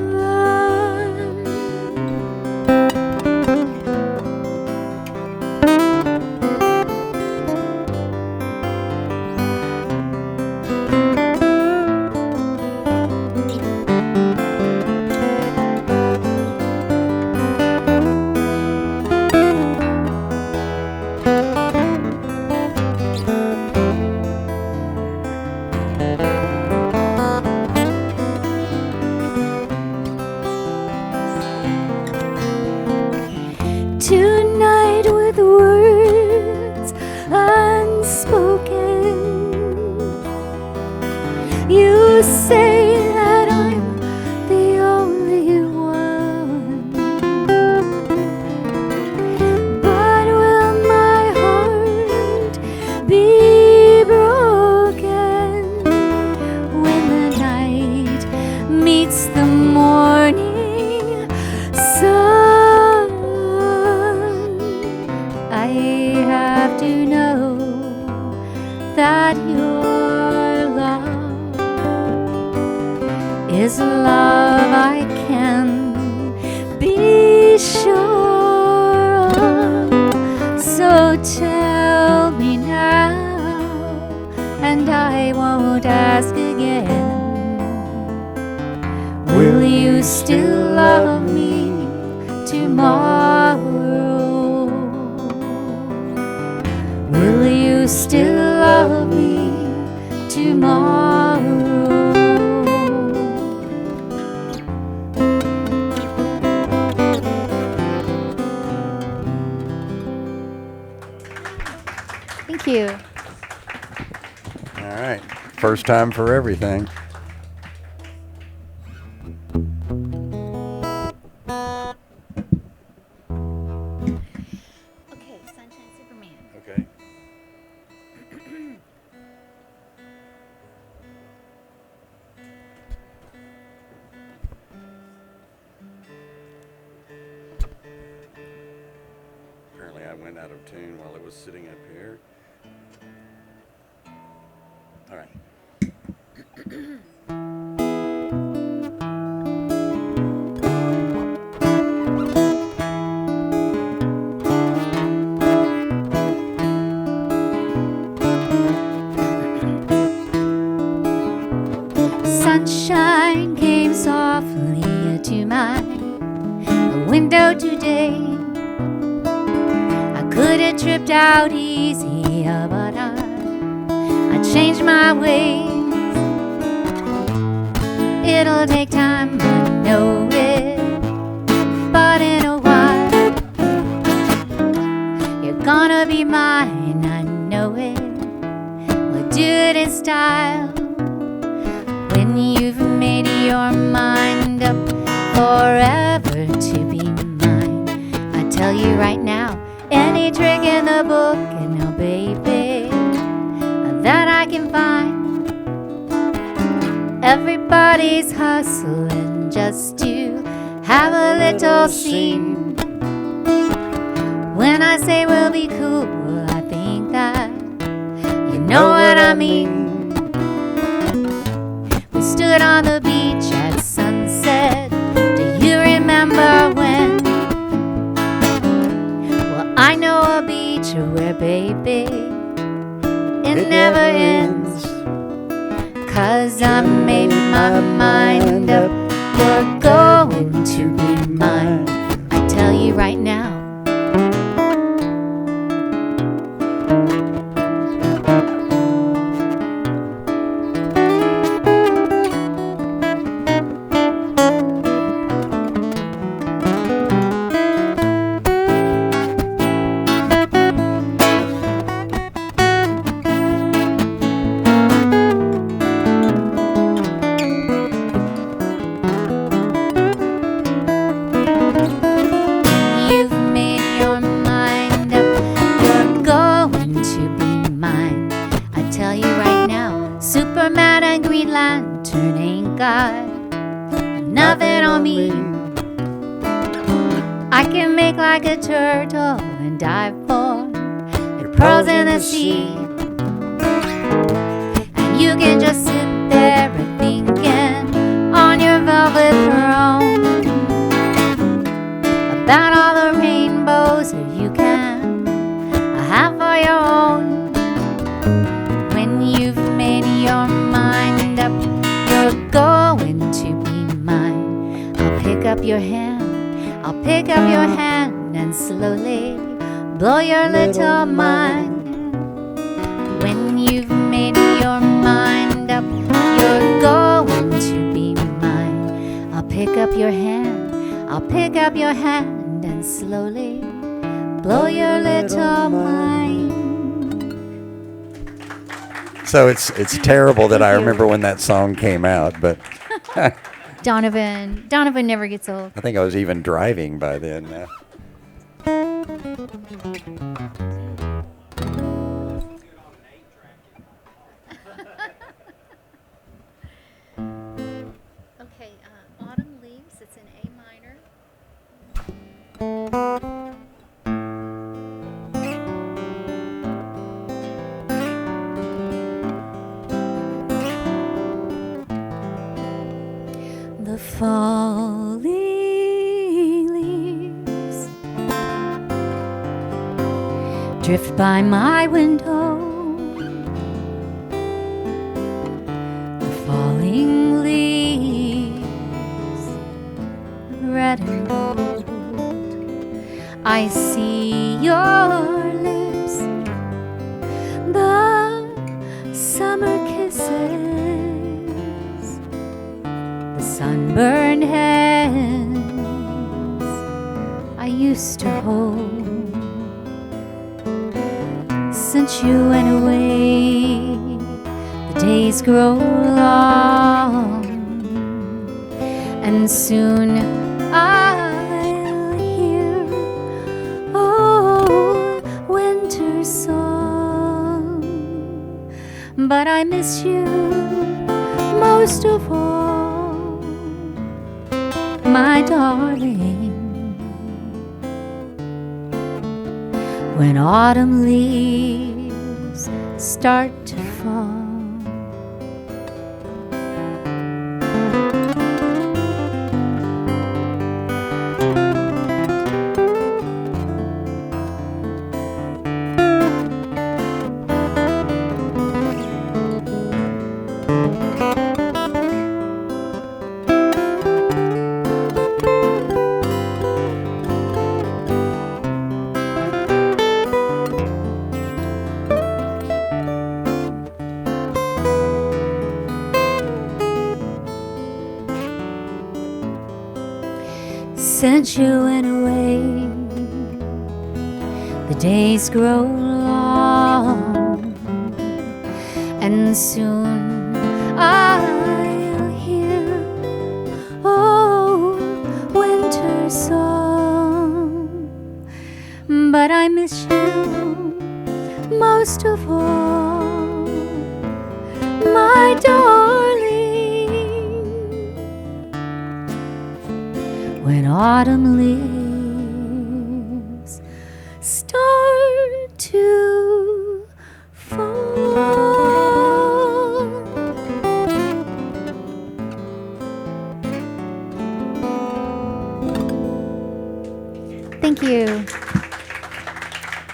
I: Tonight with words unspoken, you say that I'm the only one. But will my heart be broken when the night meets the morning sun? I have to know that your love is love I can be sure of. So tell me now, and I won't ask again. Will you still love me tomorrow? Will you still love me tomorrow? Thank you.
A: All right. First time for everything.
I: Okay, Sunshine Superman.
A: Okay. tune while it was sitting up here. All right.
I: Sunshine came softly to my window today. I could have tripped out easy, but I changed my ways. It'll take time, I know it, but in a while you're gonna be mine, I know it. We'll do it in style. When you've made your mind up forever to be mine, I tell you right now, any trick in the book, and no baby, that I can find. Everybody's hustling just to have a little scene. When I say we'll be cool, I think that you know what I mean. Stood on the beach at sunset. Do you remember when? Well, I know a beach where, baby, it never ends. 'Cause I made my mind up, you're going to be mine. I tell you right now. Nothing on me. I can make like a turtle and dive for the pearls in the sea. And you can just sit there and thinking on your velvet throne about all the rainbows that you can have for your own. When you've made your mind up, you're going to be mine. I'll pick up your hand, I'll pick up your hand and slowly blow your little mind. When you've made your mind up, you're going to be mine. I'll pick up your hand, I'll pick up your hand and slowly blow your little mind.
A: So it's terrible that I remember when that song came out, but
I: Donovan never gets old.
A: I think I was even driving by then.
I: Okay, Autumn Leaves, it's in A minor. The falling leaves drift by my window. The falling leaves, red and gold. I see your lips, the summer kisses, sunburned hands I used to hold. Since you went away, the days grow long, and soon I'll hear old winter song. But I miss you most of all, my darling. when autumn leaves start to fall. Since you went away, the days grow long, and soon I'll hear old winter song. But I miss you most of all, my darling. When autumn leaves start to fall. Thank you.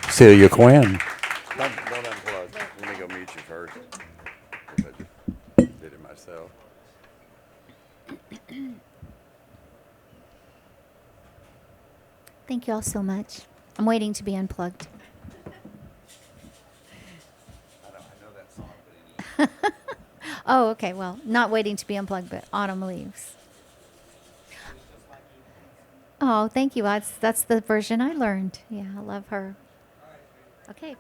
A: Celia Quinn. Don't unplug. Let me go mute you first. If I just did it myself.
I: Thank you all so much. I'm waiting to be unplugged.
A: I know that song, but
I: Oh, okay. Well, not waiting to be unplugged, but autumn leaves. Oh, thank you. That's the version I learned. Yeah, I love her. Okay.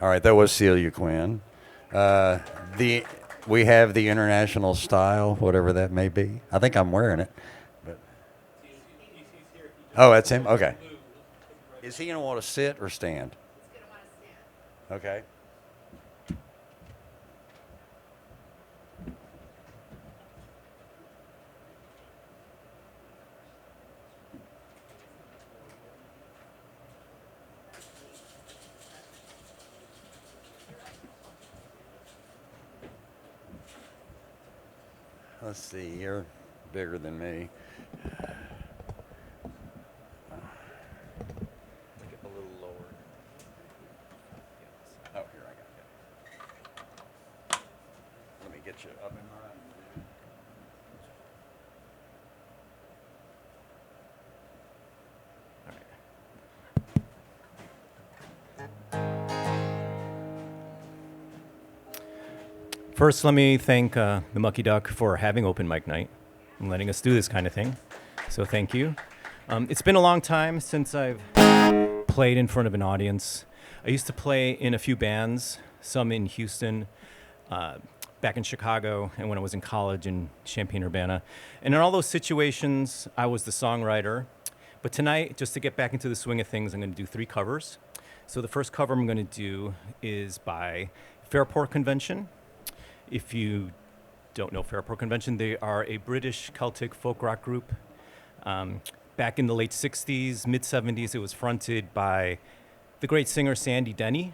A: all right, that was Celia Quinn. We have the international style, whatever that may be. I think I'm wearing it. But. Oh, that's him? Okay. Is he going to want to sit or stand? He's going to want to stand. Okay. Let's see, you're bigger than me. Get a little lower. Oh, here, I got it. Let me get you up in mine.
J: First, let me thank the Mucky Duck for having open mic night and letting us do this kind of thing. So thank you. It's been a long time since I've played in front of an audience. I used to play in a few bands, some in Houston, back in Chicago, and when I was in college in Champaign-Urbana. And in all those situations, I was the songwriter. But tonight, just to get back into the swing of things, I'm going to do 3 covers. So the first cover I'm going to do is by Fairport Convention. If you don't know Fairport Convention, they are a British Celtic folk rock group. Back in the late 60s, mid 70s, it was fronted by the great singer Sandy Denny.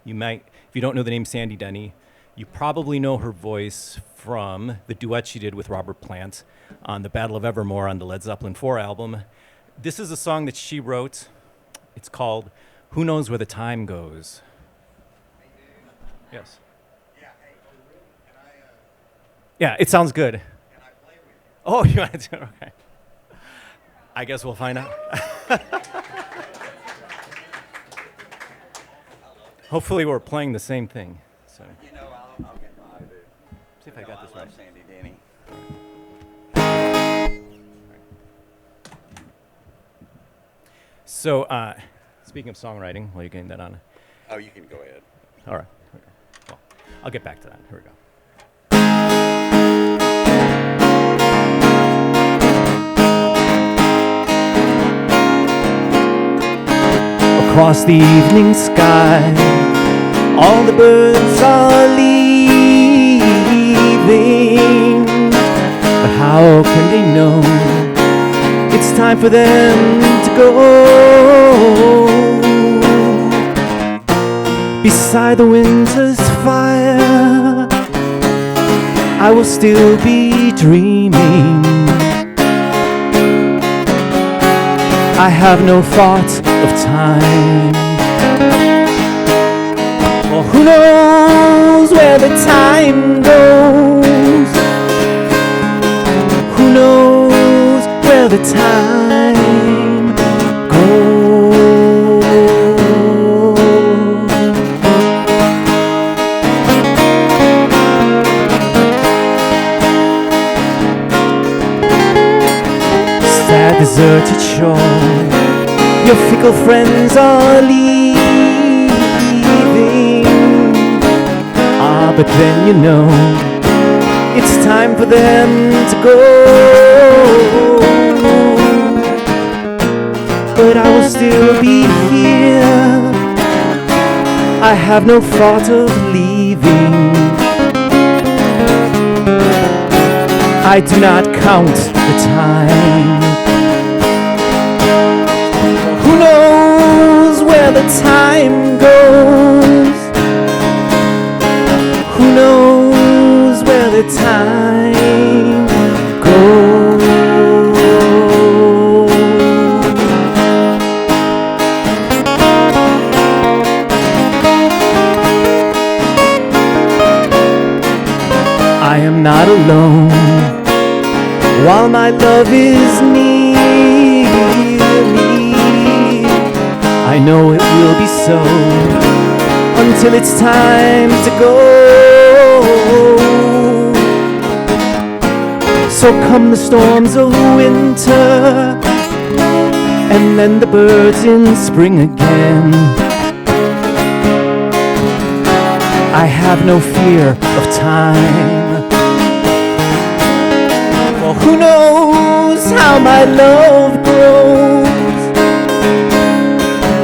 J: You might, if you don't know the name Sandy Denny, you probably know her voice from the duet she did with Robert Plant on the Battle of Evermore on the Led Zeppelin 4 album. This is a song that she wrote. It's called Who Knows Where the Time Goes. Yes. Yeah, it sounds good. Can I play with you? Oh, you want to? Okay. I guess we'll find out. Hopefully, we're playing the same thing. So.
A: You know, I'll get by, dude.
J: See if I got this
A: I
J: right.
A: love Sandy Denny.
J: So, speaking of songwriting, while you're getting that on.
A: Oh, you can go ahead.
J: All right. Well, I'll get back to that. Here we go. across the evening sky. All the birds are leaving, but how can they know it's time for them to go? Beside the winter's fire, I will still be dreaming. I have no thought of time. Well, who knows where the time goes? Who knows where the time goes? Sad deserted shore, your fickle friends are leaving. Ah, but then you know it's time for them to go. But I will still be here. I have no thought of leaving. I do not count the time. Who knows where the time goes? Who knows where the time goes? I am not alone while my love is near me. I know it will be so until it's time to go. So come the storms of winter, and then the birds in spring again. I have no fear of time. Well, who knows how my love grows,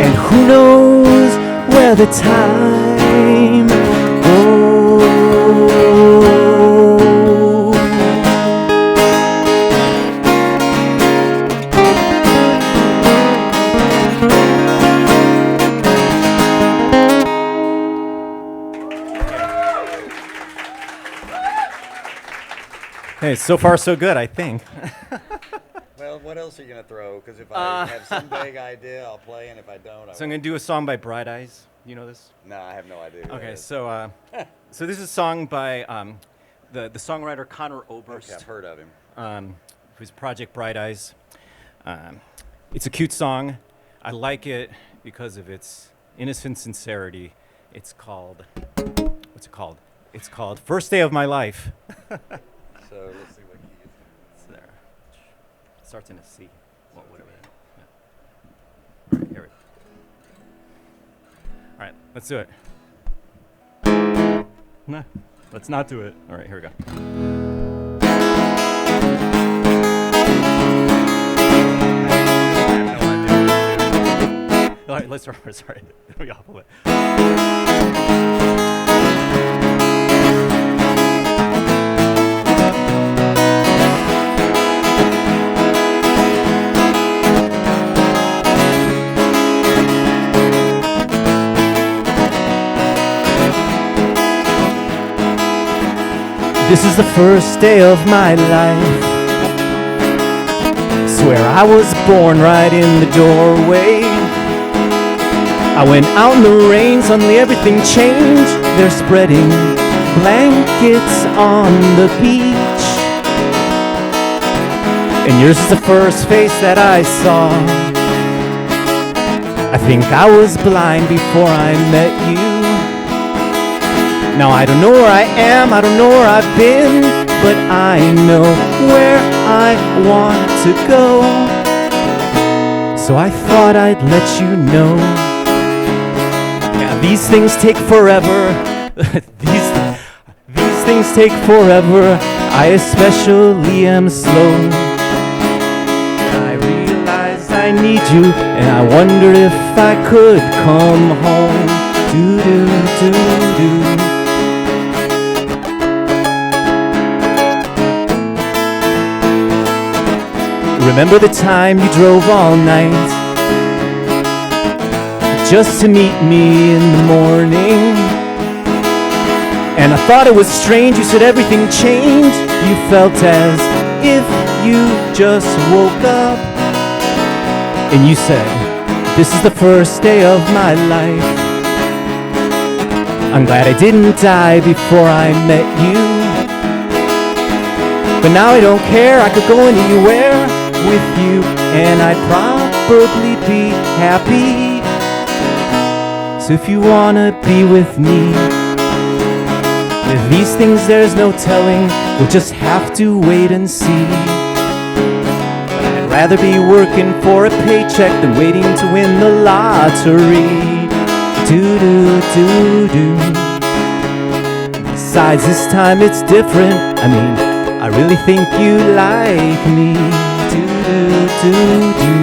J: and who knows where the time goes. Hey, so far so good, I think.
A: Well, what else are you going to throw? Because if I have some vague idea, I'll play, and if I don't, I
J: So I'm going to do a song by Bright Eyes. You know this?
A: No, I have no idea. who
J: Okay,
A: that is.
J: so so this is a song by the songwriter Connor Oberst.
A: Okay, I've heard of him.
J: Who's Project Bright Eyes. It's a cute song. I like it because of its innocent sincerity. It's called, what's it called? It's called First Day of My Life.
A: So let's see what key it's in.
J: It's there. It starts in a C. Well, whatever. Yeah. All right, here we go. All right, let's do it. No, let's not do it. All right, here we go. All right, let's start. Sorry, we got off of it. This is the first day of my life. Swear I was born right in the doorway. I went out in the rain, suddenly everything changed. They're spreading blankets on the beach. And yours is the first face that I saw. I think I was blind before I met you. Now I don't know where I am, I don't know where I've been, but I know where I want to go. So I thought I'd let you know. Yeah, these things take forever. These things take forever. I especially am slow. I realized I need you, and I wonder if I could come home. Do-do-do-do. Remember the time you drove all night just to meet me in the morning? And I thought it was strange, you said everything changed. You felt as if you just woke up. And you said, this is the first day of my life. I'm glad I didn't die before I met you. But now I don't care, I could go anywhere with you, and I'd probably be happy. So if you wanna be with me, with these things there's no telling, we'll just have to wait and see. But I'd rather be working for a paycheck than waiting to win the lottery. Do-do-do-do. Besides, this time it's different. I mean, I really think you like me. Do-do-do-do.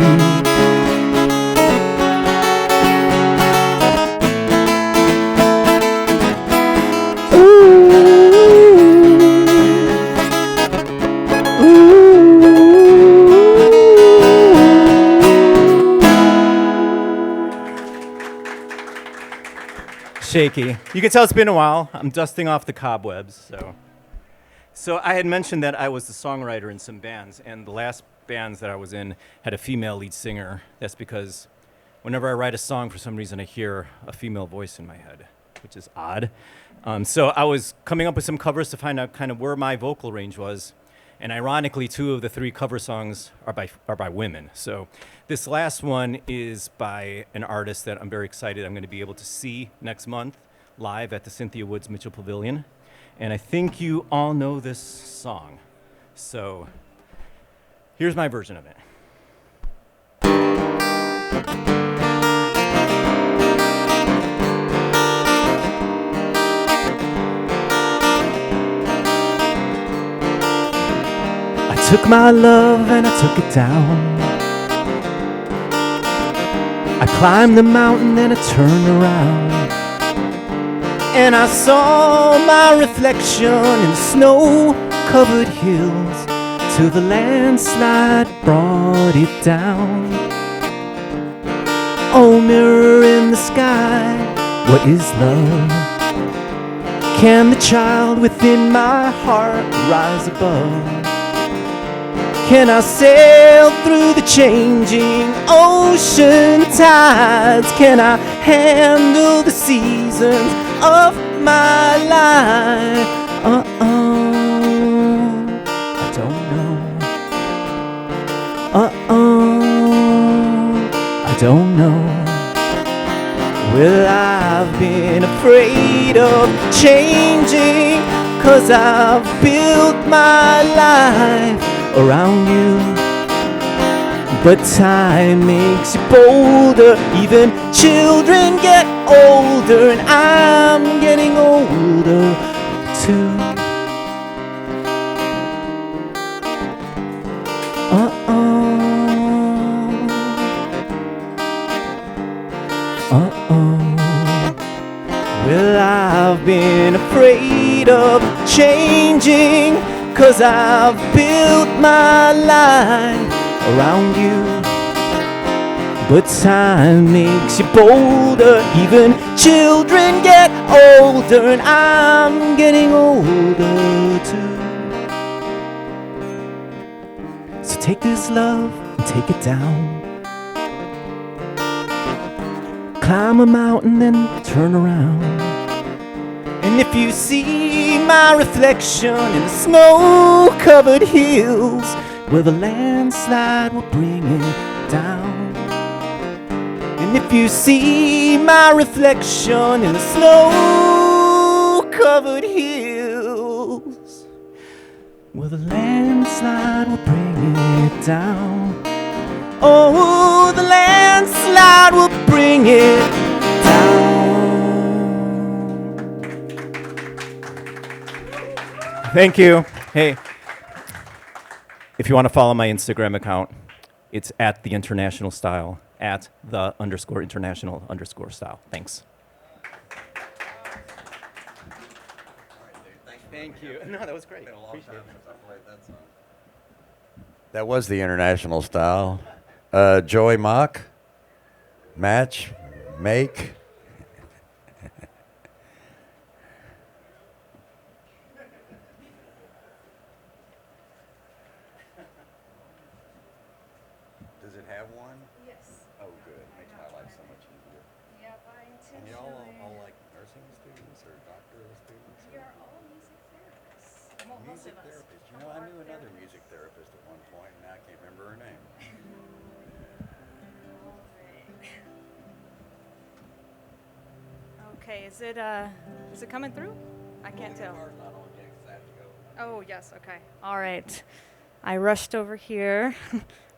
J: Shaky. You can tell it's been a while. I'm dusting off the cobwebs. So I had mentioned that I was the songwriter in some bands, and the last bands that I was in had a female lead singer. That's because whenever I write a song, for some reason I hear a female voice in my head, which is odd. So I was coming up with some covers to find out kind of where my vocal range was, and ironically, 2 of the 3 cover songs are by women. So this last one is by an artist that I'm very excited I'm going to be able to see next month live at the Cynthia Woods Mitchell Pavilion. And I think you all know this song. So here's my version of it. I took my love and I took it down. I climbed the mountain and I turned around, and I saw my reflection in the snow-covered hills till the landslide brought it down. Oh, mirror in the sky, what is love? Can the child within my heart rise above? Can I sail through the changing ocean tides? Can I handle the seasons of my life? I don't know. I don't know. Well, I've been afraid of changing, 'cause I've built my life around you. But time makes you bolder, even children get older, and I'm getting older too. Well, I've been afraid of changing, 'cause I've built my life around you. But time makes you bolder, even children get older, and I'm getting older too. So take this love and take it down. Climb a mountain and turn around. And if you see my reflection in the snow-covered hills, well, the landslide will bring it down. And if you see my reflection in the snow-covered hills, well, the landslide will bring it down. Oh, the landslide will bring it down. Thank you. Hey, if you want to follow my Instagram account, It's at the international style, at the _international _style. Thanks. Thank you. No, that was great. Appreciate it.
A: That was the international style. Joy Mock, match, make. Does it have one?
B: Yes.
A: Oh, good. Makes my life so much easier.
B: Yeah,
A: And y'all all like nursing students or doctoral students?
B: We are all music therapists. Well, most
A: Music
B: of us.
A: therapist. You know, I knew another music therapist at one point, and now I can't remember her name.
K: Okay, is it coming through? I can't tell. Oh, yes, okay. All right. I rushed over here.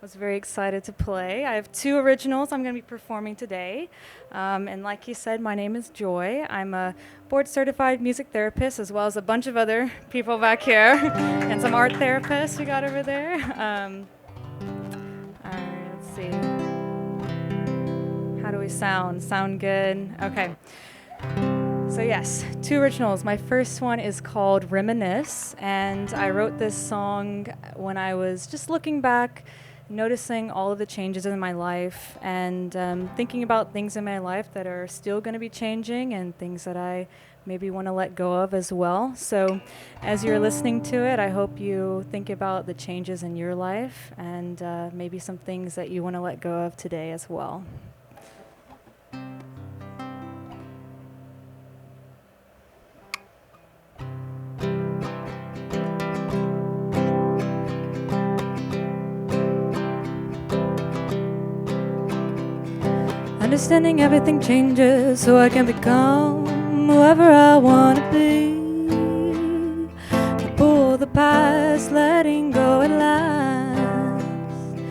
K: Was very excited to play. I have 2 originals I'm going to be performing today. And like he said, my name is Joy. I'm a board-certified music therapist, as well as a bunch of other people back here, and some art therapists we got over there. All right, let's see. How do we sound? Sound good? Okay. So yes, 2 originals. My first one is called Reminisce, and I wrote this song when I was just looking back, noticing all of the changes in my life, and thinking about things in my life that are still going to be changing and things that I maybe want to let go of as well. So as you're listening to it, I hope you think about the changes in your life and maybe some things that you want to let go of today as well. Understanding everything changes so I can become whoever I want to be. Pull the past, letting go at last.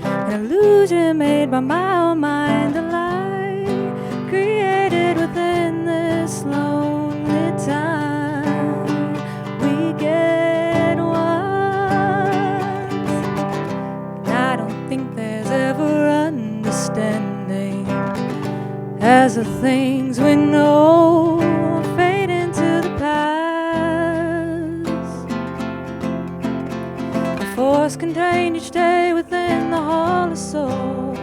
K: An illusion made by my own mind, a lie created within this lonely time. We get once. I don't think there's ever understanding as the things we know fade into the past. The force contained each day within the hollow soul.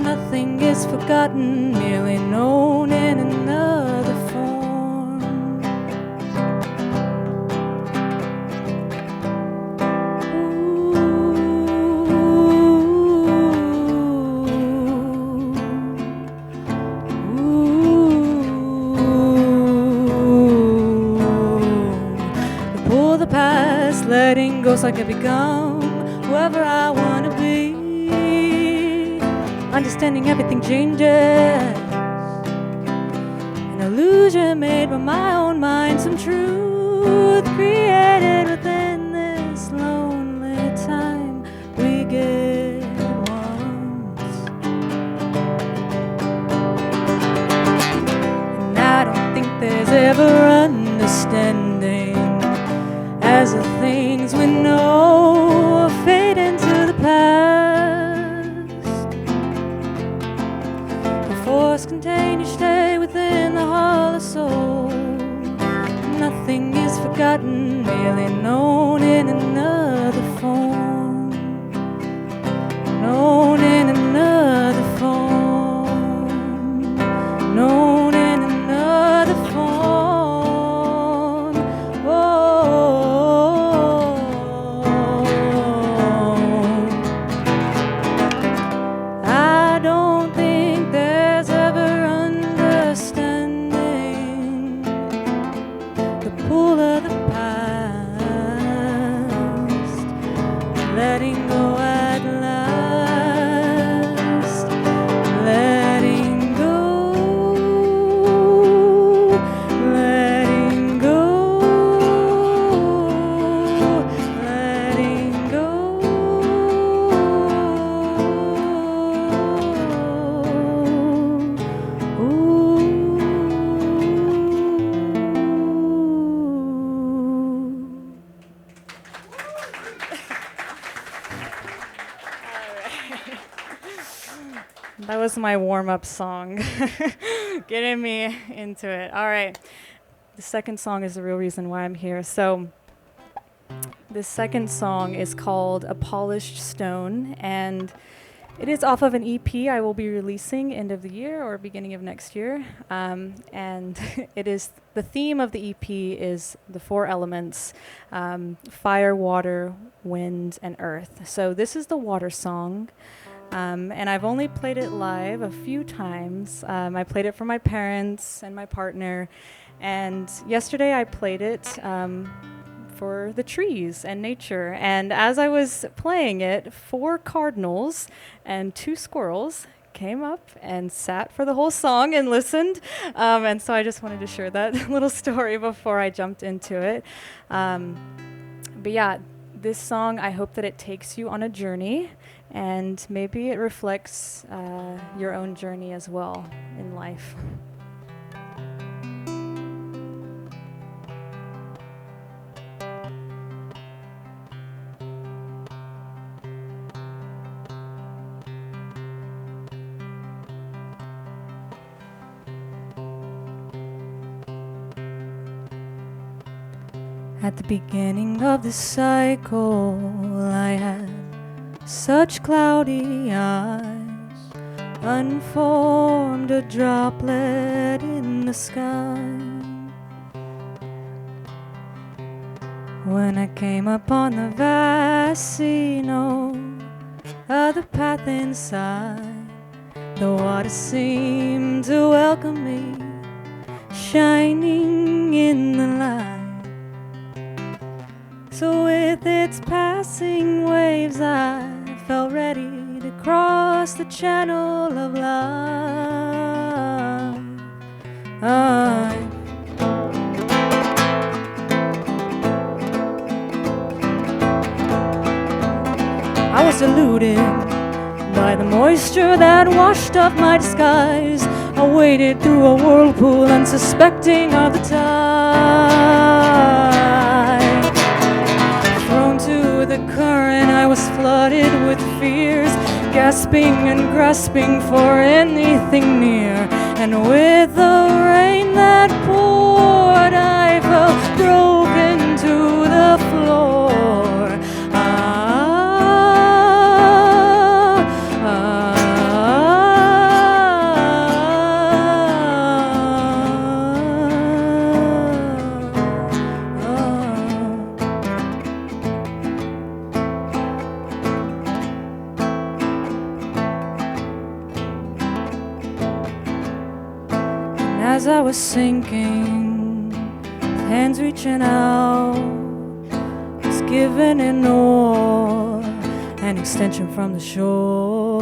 K: Nothing is forgotten, merely known in another form. Letting go so I can become whoever I want to be. Understanding everything changes. An illusion made by my own mind. Some truth created within this lonely time. We get once. And I don't think there's ever understanding as the things we know fade into the past. The force contained each day within the hollow soul. Nothing is forgotten, merely known in another form. Known in another form. Known in another form. That was my warm-up song, getting me into it. All right. The second song is the real reason why I'm here. So the second song is called A Polished Stone, and it is off of an EP I will be releasing end of the year or beginning of next year. And it is, the theme of the EP is the four elements, fire, water, wind, and earth. So this is the water song. And I've only played it live a few times. I played it for my parents and my partner. And yesterday I played it for the trees and nature. And as I was playing it, 4 cardinals and 2 squirrels came up and sat for the whole song and listened. And so I just wanted to share that little story before I jumped into it. But yeah, this song, I hope that it takes you on a journey, and maybe it reflects your own journey as well in life. At the beginning of the cycle, I had such cloudy eyes, unformed a droplet in the sky. When I came upon the vast sea, no other path inside, the water seemed to welcome me, shining in the light. So with its passing waves, I felt ready to cross the channel of life. I was deluded by the moisture that washed off my disguise. I waded through a whirlpool, unsuspecting of the tide. To the current, I was flooded with fears, gasping and grasping for anything near. And with the rain that poured, I fell broken to the floor. As I was sinking, hands reaching out, was given an oar, an extension from the shore,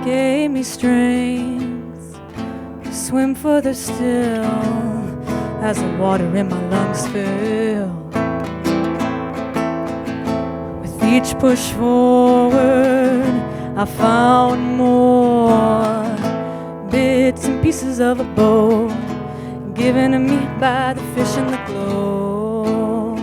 K: gave me strength to swim further still, as the water in my lungs filled. With each push forward, I found more bits and pieces of a boat given to me by the fish in the glow.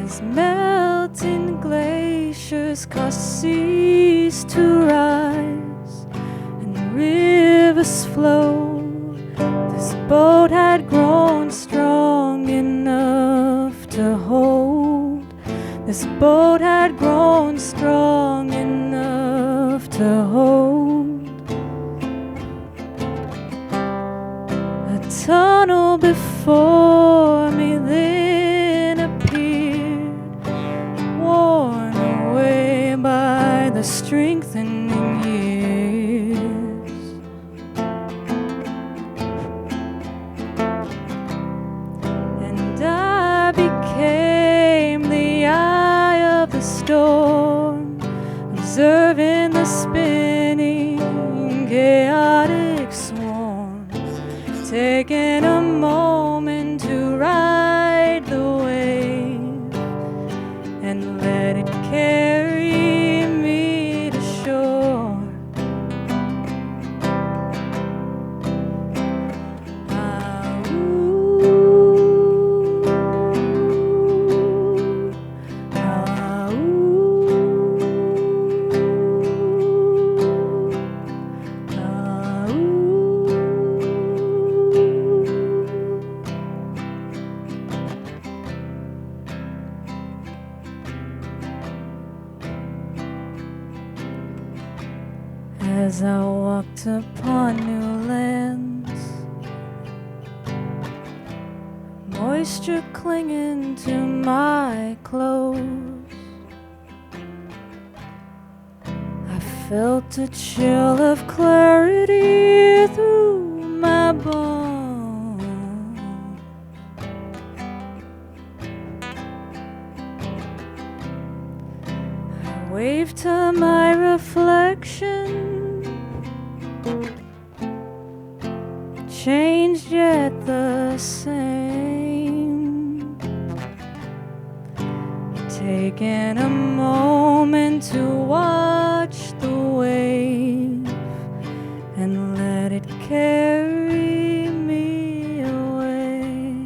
K: As melting glaciers cause seas to rise and rivers flow, this boat had grown strong enough to hold. This boat had grown strong enough to hold. A tunnel before me then appeared, worn away by the strengthening years. And I became the eye of the storm, observing the spinning chaotic swarm, taking a moment to ride the wave and let it carry as I walked upon new lands, moisture clinging to my clothes. I felt a chill of clarity through my bones. I waved to my reflection, changed yet the same, taking a moment to watch the wave and let it carry me away.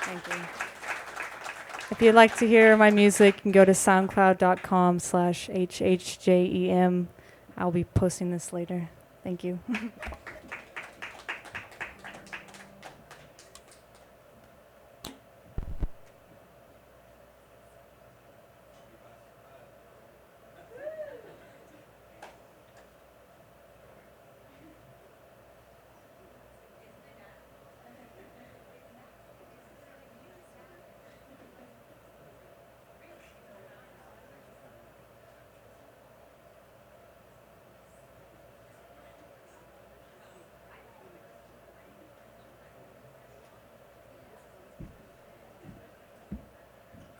K: Thank you. If you'd like to hear my music, you can go to soundcloud.com/HHJEM. I'll be posting this later. Thank you.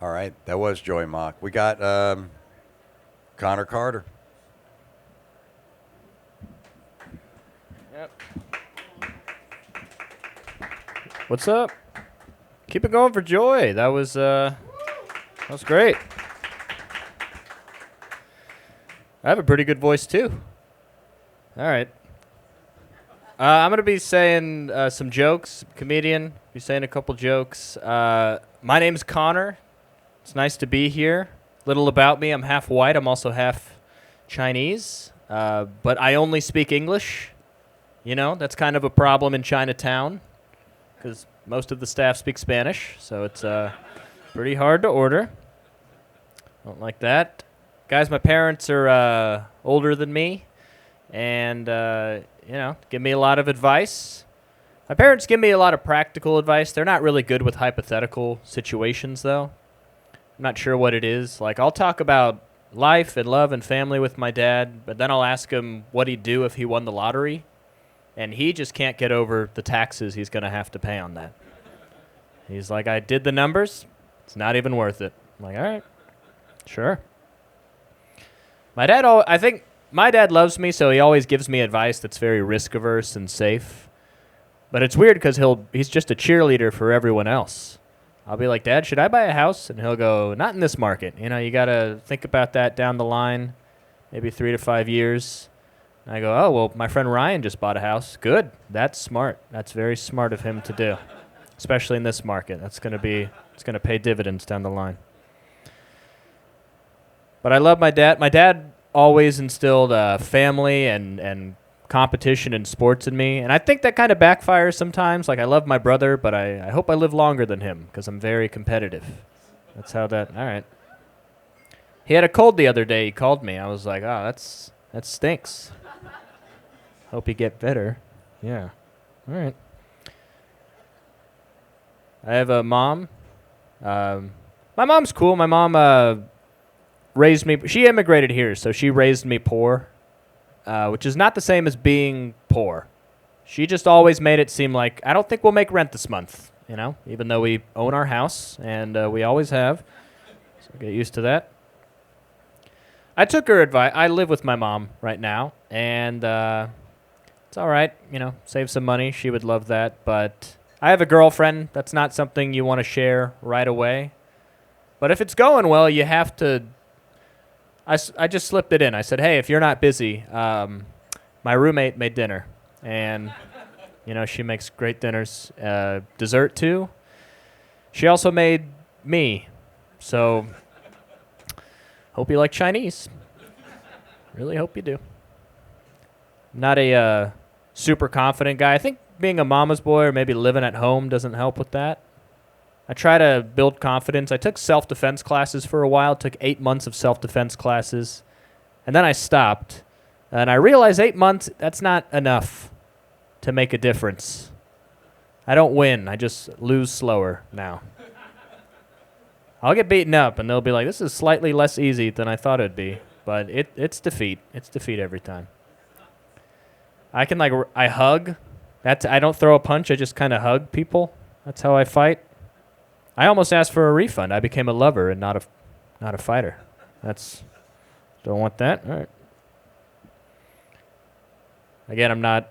A: All right, that was Joy Mock. We got Connor Carter.
L: Yep. What's up? Keep it going for Joy. That was great. I have a pretty good voice too. All right. I'm gonna be saying some jokes. Comedian. Be saying a couple jokes. My name's Connor. It's nice to be here. Little about me, I'm half white. I'm also half Chinese, but I only speak English. You know, that's kind of a problem in Chinatown because most of the staff speak Spanish, so it's pretty hard to order. Don't like that. Guys, my parents are older than me and, give me a lot of advice. My parents give me a lot of practical advice. They're not really good with hypothetical situations, though. I'm not sure what it is. Like, I'll talk about life and love and family with my dad, but then I'll ask him what he'd do if he won the lottery, and he just can't get over the taxes he's going to have to pay on that. He's like, I did the numbers. It's not even worth it. I'm like, all right, sure. I think my dad loves me, so he always gives me advice that's very risk-averse and safe. But it's weird because he's just a cheerleader for everyone else. I'll be like, Dad, should I buy a house? And he'll go, not in this market. You know, you got to think about that down the line, maybe 3 to 5 years. And I go, oh, well, my friend Ryan just bought a house. Good. That's smart. That's very smart of him to do, especially in this market. It's going to pay dividends down the line. But I love my dad. My dad always instilled family and competition in sports in me, and I think that kind of backfires sometimes. Like, I love my brother, but I hope I live longer than him because I'm very competitive. That's how that. All right. He had a cold the other day. He called me. I was like, oh, that stinks. Hope he get better. Yeah. All right. I have a mom. My mom's cool. My mom raised me. She immigrated here, so she raised me poor. Which is not the same as being poor. She just always made it seem like, I don't think we'll make rent this month, even though we own our house, and we always have. So get used to that. I took her advice. I live with my mom right now, and it's all right, save some money. She would love that, but I have a girlfriend. That's not something you want to share right away. But if it's going well, you have to... I just slipped it in. I said, hey, if you're not busy, my roommate made dinner. And, she makes great dinners. Dessert, too. She also made me. So, hope you like Chinese. Really hope you do. Not a super confident guy. I think being a mama's boy or maybe living at home doesn't help with that. I try to build confidence. I took self-defense classes for a while, took 8 months of self-defense classes, and then I stopped. And I realized 8 months, that's not enough to make a difference. I don't win. I just lose slower now. I'll get beaten up, and they'll be like, this is slightly less easy than I thought it'd be. But it's defeat. It's defeat every time. I can, I hug. I don't throw a punch. I just kind of hug people. That's how I fight. I almost asked for a refund. I became a lover and not a fighter. Don't want that. All right. Again, I'm not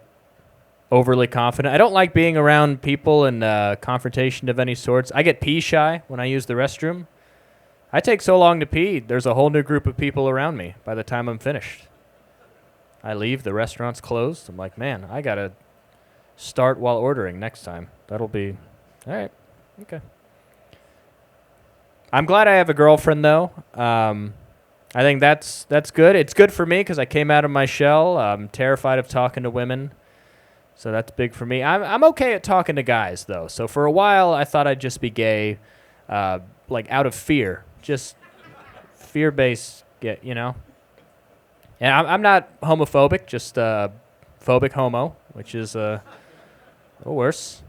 L: overly confident. I don't like being around people and confrontation of any sorts. I get pee shy when I use the restroom. I take so long to pee, there's a whole new group of people around me by the time I'm finished. I leave, the restaurant's closed. I'm like, man, I got to start while ordering next time. That'll be, all right, okay. I'm glad I have a girlfriend, though. I think that's good. It's good for me because I came out of my shell. I'm terrified of talking to women. So that's big for me. I'm okay at talking to guys, though. So for a while, I thought I'd just be gay, out of fear. Just fear-based, you know? And I'm not homophobic, just phobic homo, which is a little worse.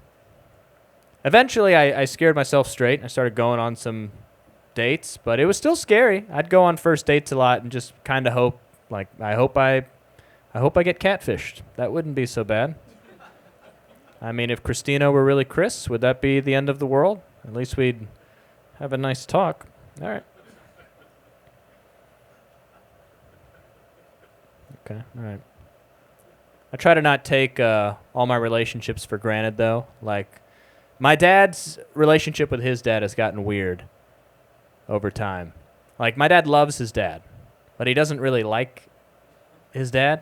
L: Eventually, I scared myself straight. I started going on some dates, but it was still scary. I'd go on first dates a lot and just kind of hope, I hope I get catfished. That wouldn't be so bad. I mean, if Christina were really Chris, would that be the end of the world? At least we'd have a nice talk. All right. Okay, all right. I try to not take all my relationships for granted, though. My dad's relationship with his dad has gotten weird over time. My dad loves his dad, but he doesn't really like his dad.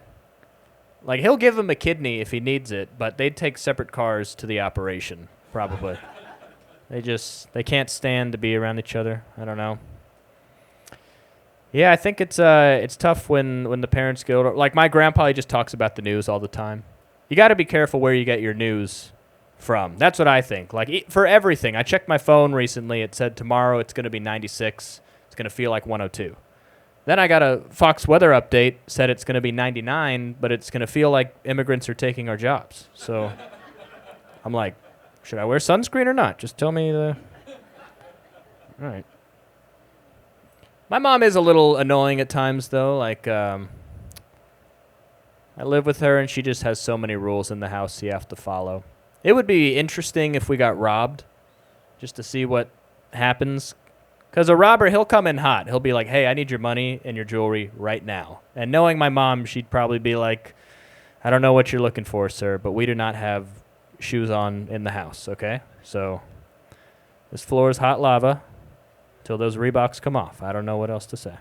L: He'll give him a kidney if he needs it, but they'd take separate cars to the operation, probably. They can't stand to be around each other. I don't know. Yeah, I think it's tough when the parents get older. My grandpa, he just talks about the news all the time. You got to be careful where you get your news from. That's what I think. For everything. I checked my phone recently. It said tomorrow it's going to be 96. It's going to feel like 102. Then I got a Fox weather update, said it's going to be 99, but it's going to feel like immigrants are taking our jobs. So I'm like, should I wear sunscreen or not? Just tell me the... All right. My mom is a little annoying at times, though. I live with her, and she just has so many rules in the house you have to follow. It would be interesting if we got robbed, just to see what happens. Because a robber, he'll come in hot. He'll be like, hey, I need your money and your jewelry right now. And knowing my mom, she'd probably be like, I don't know what you're looking for, sir, but we do not have shoes on in the house, okay? So this floor is hot lava till those Reeboks come off. I don't know what else to say.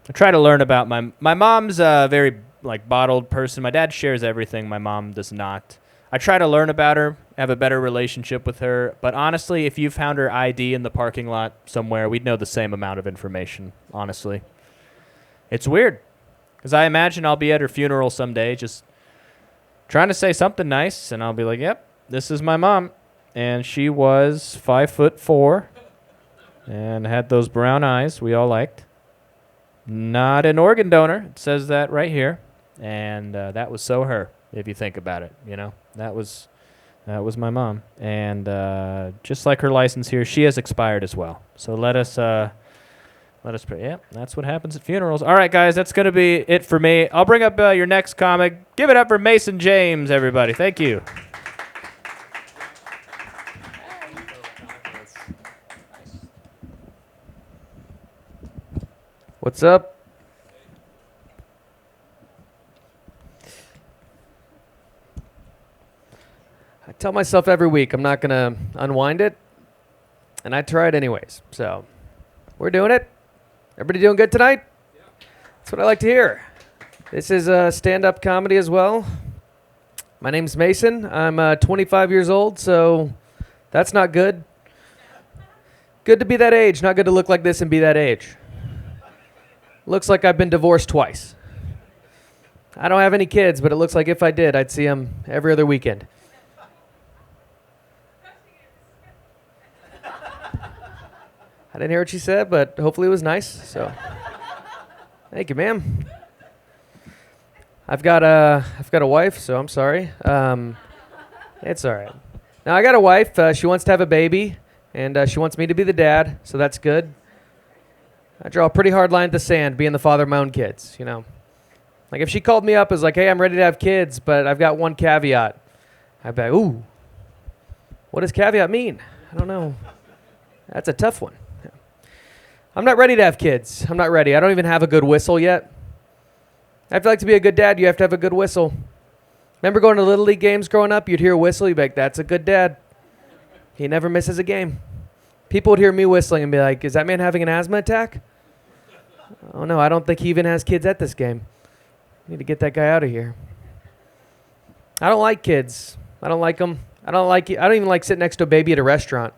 L: I try to learn about my mom's a very bottled person. My dad shares everything. My mom does not. I try to learn about her, have a better relationship with her. But honestly, if you found her ID in the parking lot somewhere, we'd know the same amount of information, honestly. It's weird, because I imagine I'll be at her funeral someday just trying to say something nice, and I'll be like, yep, this is my mom. And she was 5'4" and had those brown eyes we all liked. Not an organ donor. It says that right here. And that was so her, if you think about it, you know. That was my mom. And just like her license here, she has expired as well. So let us pray. Yeah, that's what happens at funerals. All right, guys, that's going to be it for me. I'll bring up your next comic. Give it up for Mason James, everybody. Thank you.
M: What's up? I tell myself every week I'm not going to unwind it, and I try it anyways. So we're doing it. Everybody doing good tonight? That's what I like to hear. This is stand-up comedy as well. My name's Mason. I'm 25 years old, so that's not good. Good to be that age, not good to look like this and be that age. Looks like I've been divorced twice. I don't have any kids, but it looks like if I did, I'd see them every other weekend. I didn't hear what she said, but hopefully it was nice. So, thank you, ma'am. I've got a wife, so I'm sorry. It's all right. Now I got a wife. She wants to have a baby, and she wants me to be the dad, so that's good. I draw a pretty hard line in the sand, being the father of my own kids. You know, like if she called me up as like, "Hey, I'm ready to have kids, but I've got one caveat," I'd be like, "Ooh, what does caveat mean? I don't know. That's a tough one." I'm not ready to have kids. I'm not ready. I don't even have a good whistle yet. I feel like to be a good dad, you have to have a good whistle. Remember going to Little League games growing up? You'd hear a whistle, you'd be like, that's a good dad. He never misses a game. People would hear me whistling and be like, is that man having an asthma attack? Oh no, I don't think he even has kids at this game. Need to get that guy out of here. I don't like kids. I don't like them. I don't even like sitting next to a baby at a restaurant.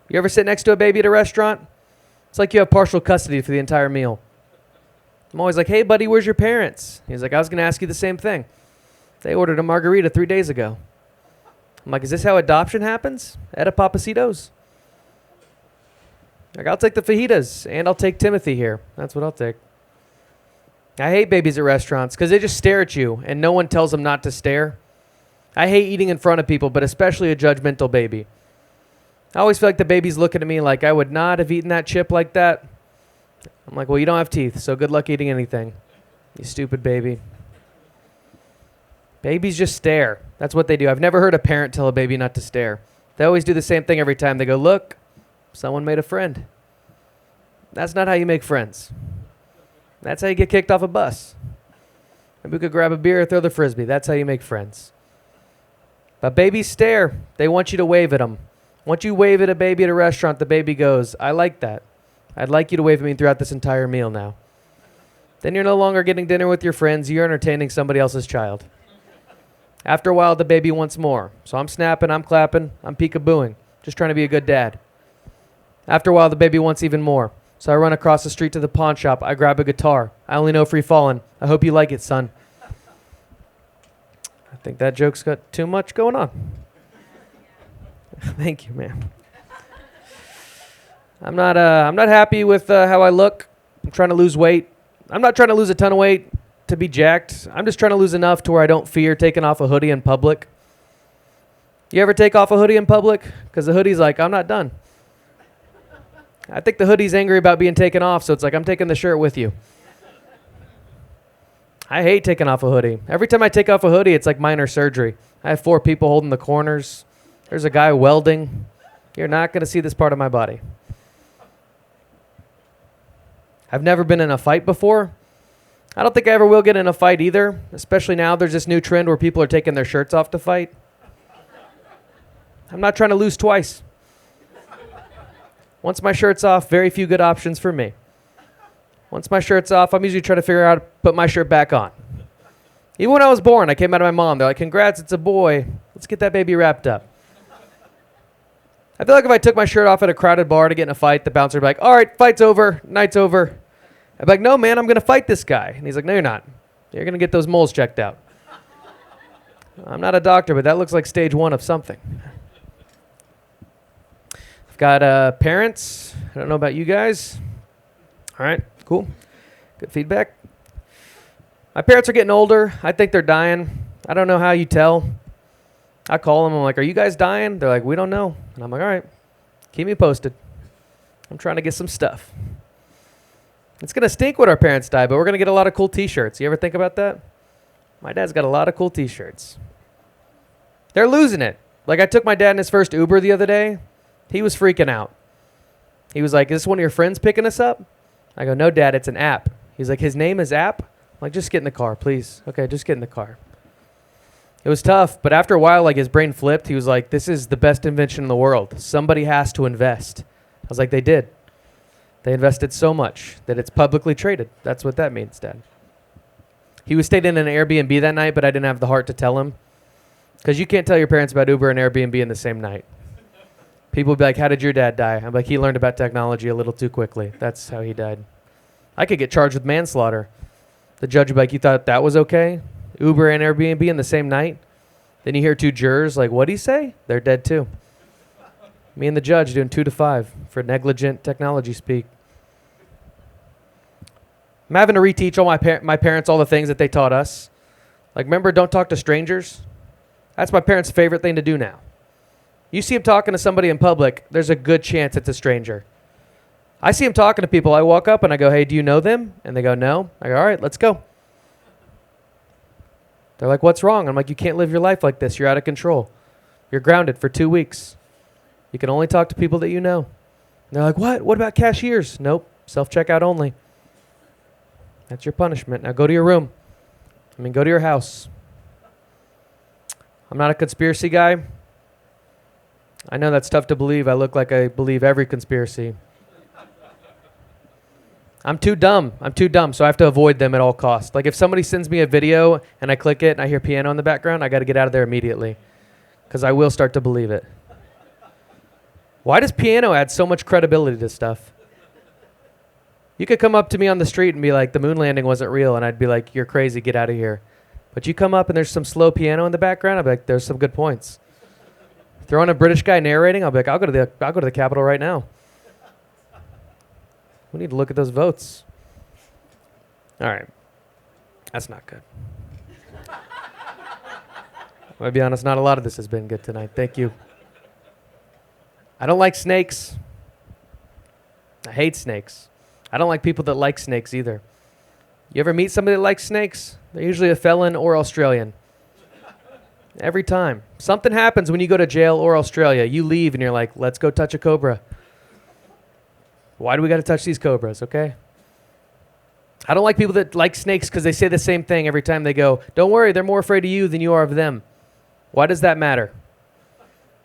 M: You ever sit next to a baby at a restaurant? It's like you have partial custody for the entire meal. I'm always like, hey, buddy, where's your parents? He's like, I was going to ask you the same thing. They ordered a margarita 3 days ago. I'm like, is this how adoption happens? At a Papacitos? Like, I'll take the fajitas, and I'll take Timothy here. That's what I'll take. I hate babies at restaurants because they just stare at you, and no one tells them not to stare. I hate eating in front of people, but especially a judgmental baby. I always feel like the baby's looking at me like I would not have eaten that chip like that. I'm like, well, you don't have teeth, so good luck eating anything. You stupid baby. Babies just stare. That's what they do. I've never heard a parent tell a baby not to stare. They always do the same thing every time. They go, look, someone made a friend. That's not how you make friends. That's how you get kicked off a bus. Maybe we could grab a beer or throw the frisbee. That's how you make friends. But babies stare. They want you to wave at them. Once you wave at a baby at a restaurant, the baby goes, I like that. I'd like you to wave at me throughout this entire meal now. Then you're no longer getting dinner with your friends. You're entertaining somebody else's child. After a while, the baby wants more. So I'm snapping, I'm clapping, I'm peekabooing, just trying to be a good dad. After a while, the baby wants even more. So I run across the street to the pawn shop. I grab a guitar. I only know Free Fallin'. I hope you like it, son. I think that joke's got too much going on. Thank you, man. I'm not happy with how I look. I'm trying to lose weight. I'm not trying to lose a ton of weight to be jacked. I'm just trying to lose enough to where I don't fear taking off a hoodie in public. You ever take off a hoodie in public? Because the hoodie's like, I'm not done. I think the hoodie's angry about being taken off, so it's like, I'm taking the shirt with you. I hate taking off a hoodie. Every time I take off a hoodie, it's like minor surgery. I have 4 people holding the corners. There's a guy welding. You're not going to see this part of my body. I've never been in a fight before. I don't think I ever will get in a fight either, especially now there's this new trend where people are taking their shirts off to fight. I'm not trying to lose twice. Once my shirt's off, very few good options for me. Once my shirt's off, I'm usually trying to figure out how to put my shirt back on. Even when I was born, I came out of my mom. They're like, congrats, it's a boy. Let's get that baby wrapped up. I feel like if I took my shirt off at a crowded bar to get in a fight, the bouncer would be like, all right, fight's over, night's over. I'd be like, no, man, I'm going to fight this guy. And he's like, no, you're not. You're going to get those moles checked out. I'm not a doctor, but that looks like stage 1 of something. I've got parents. I don't know about you guys. All right, cool. Good feedback. My parents are getting older. I think they're dying. I don't know how you tell. I call them. I'm like, are you guys dying? They're like, we don't know. And I'm like, all right, keep me posted. I'm trying to get some stuff. It's going to stink when our parents die, but we're going to get a lot of cool T-shirts. You ever think about that? My dad's got a lot of cool T-shirts. They're losing it. Like, I took my dad in his first Uber the other day. He was freaking out. He was like, is this one of your friends picking us up? I go, no, Dad, it's an app. He's like, his name is App? I'm like, just get in the car, please. Okay, just get in the car. It was tough, but after a while, like, his brain flipped. He was like, this is the best invention in the world. Somebody has to invest. I was like, they did. They invested so much that it's publicly traded. That's what that means, Dad. He was staying in an Airbnb that night, but I didn't have the heart to tell him. Because you can't tell your parents about Uber and Airbnb in the same night. People would be like, how did your dad die? I'm like, he learned about technology a little too quickly. That's how he died. I could get charged with manslaughter. The judge would be like, you thought that was okay? Uber and Airbnb in the same night? Then you hear 2 jurors like, what'd he say? They're dead too. Me and the judge doing 2 to 5 for negligent technology speak. I'm having to reteach all my parents all the things that they taught us. Like, remember, don't talk to strangers? That's my parents' favorite thing to do now. You see him talking to somebody in public, there's a good chance it's a stranger. I see him talking to people. I walk up and I go, hey, do you know them? And they go, no. I go, all right, let's go. They're like, what's wrong? I'm like, you can't live your life like this. You're out of control. You're grounded for 2 weeks. You can only talk to people that you know. And they're like, what? What about cashiers? Nope. Self-checkout only. That's your punishment. Now go to your room. Go to your house. I'm not a conspiracy guy. I know that's tough to believe. I look like I believe every conspiracy. I'm too dumb, so I have to avoid them at all costs. Like if somebody sends me a video and I click it and I hear piano in the background, I got to get out of there immediately because I will start to believe it. Why does piano add so much credibility to stuff? You could come up to me on the street and be like, the moon landing wasn't real, and I'd be like, you're crazy, get out of here. But you come up and there's some slow piano in the background, I'd be like, there's some good points. Throw on a British guy narrating, I'll be like, I'll go to the Capitol right now. We need to look at those votes. All right. That's not good. I'm going to be honest, not a lot of this has been good tonight. Thank you. I don't like snakes. I hate snakes. I don't like people that like snakes either. You ever meet somebody that likes snakes? They're usually a felon or Australian. Every time. Something happens when you go to jail or Australia. You leave and you're like, let's go touch a cobra. Why do we got to touch these cobras, okay? I don't like people that like snakes because they say the same thing every time they go, don't worry, they're more afraid of you than you are of them. Why does that matter?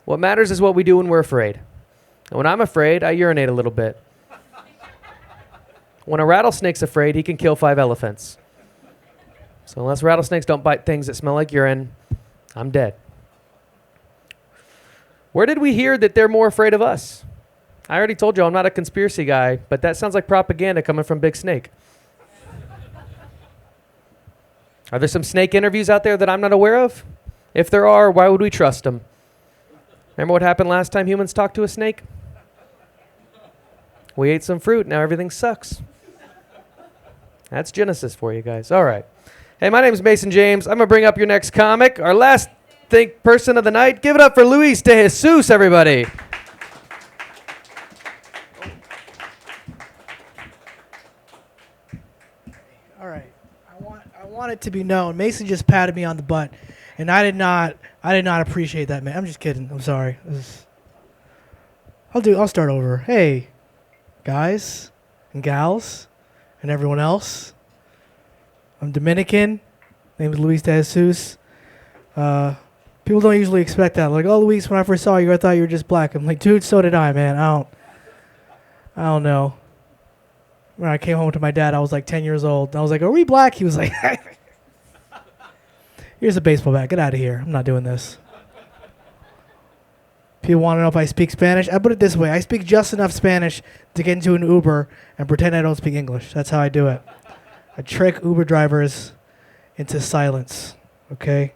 M: What matters is what we do when we're afraid. And when I'm afraid, I urinate a little bit. When a rattlesnake's afraid, he can kill 5 elephants. So unless rattlesnakes don't bite things that smell like urine, I'm dead. Where did we hear that they're more afraid of us? I already told you I'm not a conspiracy guy, but that sounds like propaganda coming from Big Snake. Are there some snake interviews out there that I'm not aware of? If there are, why would we trust them? Remember what happened last time humans talked to a snake? We ate some fruit, now everything sucks. That's Genesis for you guys. All right. Hey, my name is Mason James. I'm going to bring up your next comic, our last person of the night. Give it up for Luis de Jesus, everybody.
N: All right. I want it to be known. Mason just patted me on the butt, and I did not appreciate that, man. I'm just kidding. I'm sorry. I'll start over. Hey, guys and gals and everyone else. I'm Dominican. Name is Luis de Jesus. People don't usually expect that. Like, oh, Luis, when I first saw you, I thought you were just black. I'm like, dude, so did I, man. I don't know. When I came home to my dad, I was like 10 years old. And I was like, are we black? He was like, here's a baseball bat. Get out of here. I'm not doing this. People want to know if I speak Spanish. I put it this way. I speak just enough Spanish to get into an Uber and pretend I don't speak English. That's how I do it. I trick Uber drivers into silence, okay?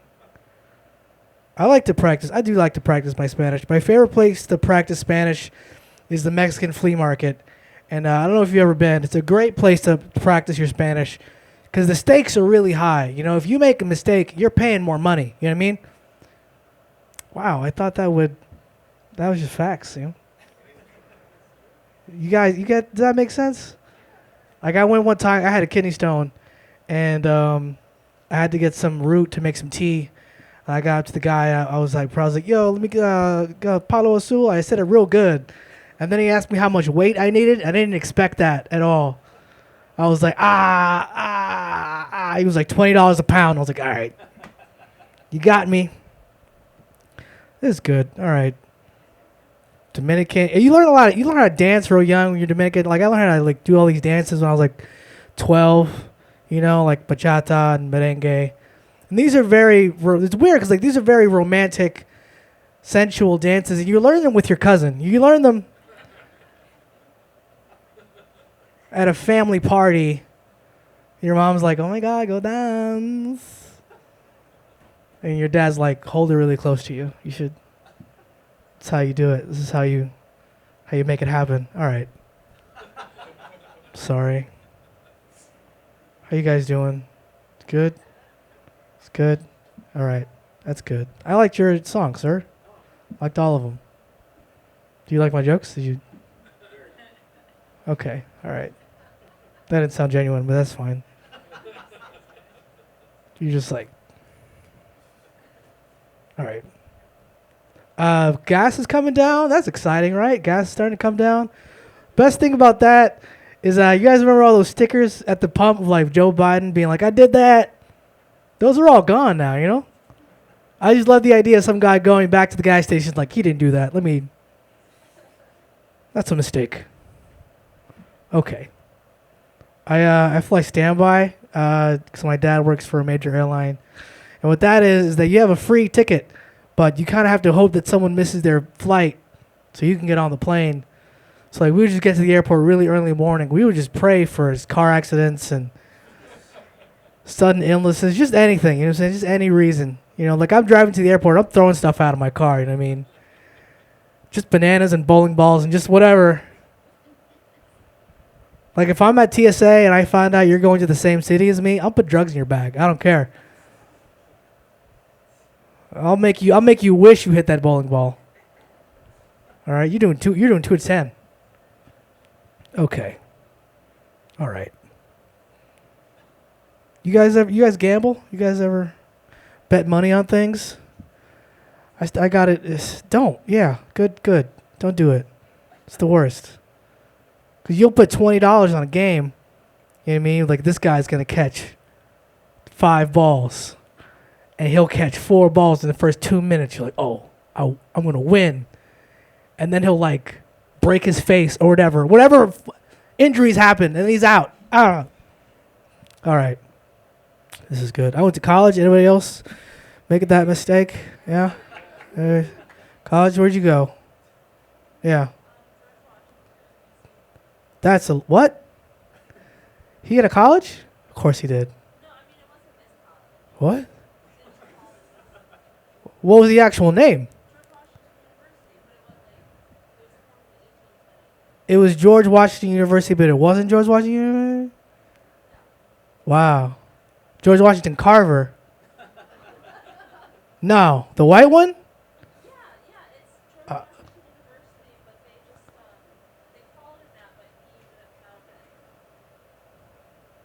N: I like to practice. I do like to practice my Spanish. My favorite place to practice Spanish is the Mexican flea market. And I don't know if you've ever been. It's a great place to practice your Spanish because the stakes are really high. You know, if you make a mistake, you're paying more money. You know what I mean? Wow, I thought that was just facts, you know? You guys, does that make sense? Like I went one time, I had a kidney stone, and I had to get some root to make some tea. And I got up to the guy, I was like, yo, let me get Palo Azul. I said it real good. And then he asked me how much weight I needed. I didn't expect that at all. I was like, He was like $20 a pound. I was like, all right, you got me. This is good. All right. Dominican. You learn a lot. You learn how to dance real young when you're Dominican. Like I learned how to like do all these dances when I was like 12. You know, like bachata and merengue. And these are it's weird because like these are very romantic, sensual dances. And you learn them with your cousin. You learn them at a family party. Your mom's like, oh my God, go dance. And your dad's like, hold it really close to you. You should That's how you do it. This is how you make it happen. All right. Sorry. How you guys doing? Good? It's good? All right. That's good. I liked your song, sir. Liked all of them. Do you like my jokes? Did you? Okay. All right. That didn't sound genuine, but that's fine. You're just like... All right. Gas is coming down. That's exciting, right? Gas is starting to come down. Best thing about that is you guys remember all those stickers at the pump of like Joe Biden being like, I did that? Those are all gone now, you know? I just love the idea of some guy going back to the gas station like, he didn't do that. That's a mistake. Okay. I fly standby because my dad works for a major airline. And what that is that you have a free ticket, but you kind of have to hope that someone misses their flight so you can get on the plane. So like we would just get to the airport really early in the morning. We would just pray for car accidents and sudden illnesses, just anything, you know what I'm saying? Just any reason. You know, like I'm driving to the airport, I'm throwing stuff out of my car, you know what I mean? Just bananas and bowling balls and just whatever. Like if I'm at TSA and I find out you're going to the same city as me, I'll put drugs in your bag. I don't care. I'll make you wish you hit that bowling ball. All right, you're doing 2 to 10. Okay. All right. You guys gamble? You guys ever bet money on things? I got it. Don't. Yeah. Good. Don't do it. It's the worst. Because you'll put $20 on a game. You know what I mean? Like this guy's going to catch 5 balls. And he'll catch 4 balls in the first 2 minutes. You're like, oh, I'm going to win. And then he'll like break his face or whatever. Whatever injuries happen and he's out. All right. This is good. I went to college. Anybody else making that mistake? Yeah? College, where'd you go? Yeah. That's a what? He had a college? Of course he did. What? What was the actual name? It was George Washington University, but it wasn't George Washington University? Wow. George Washington Carver. No. The white one?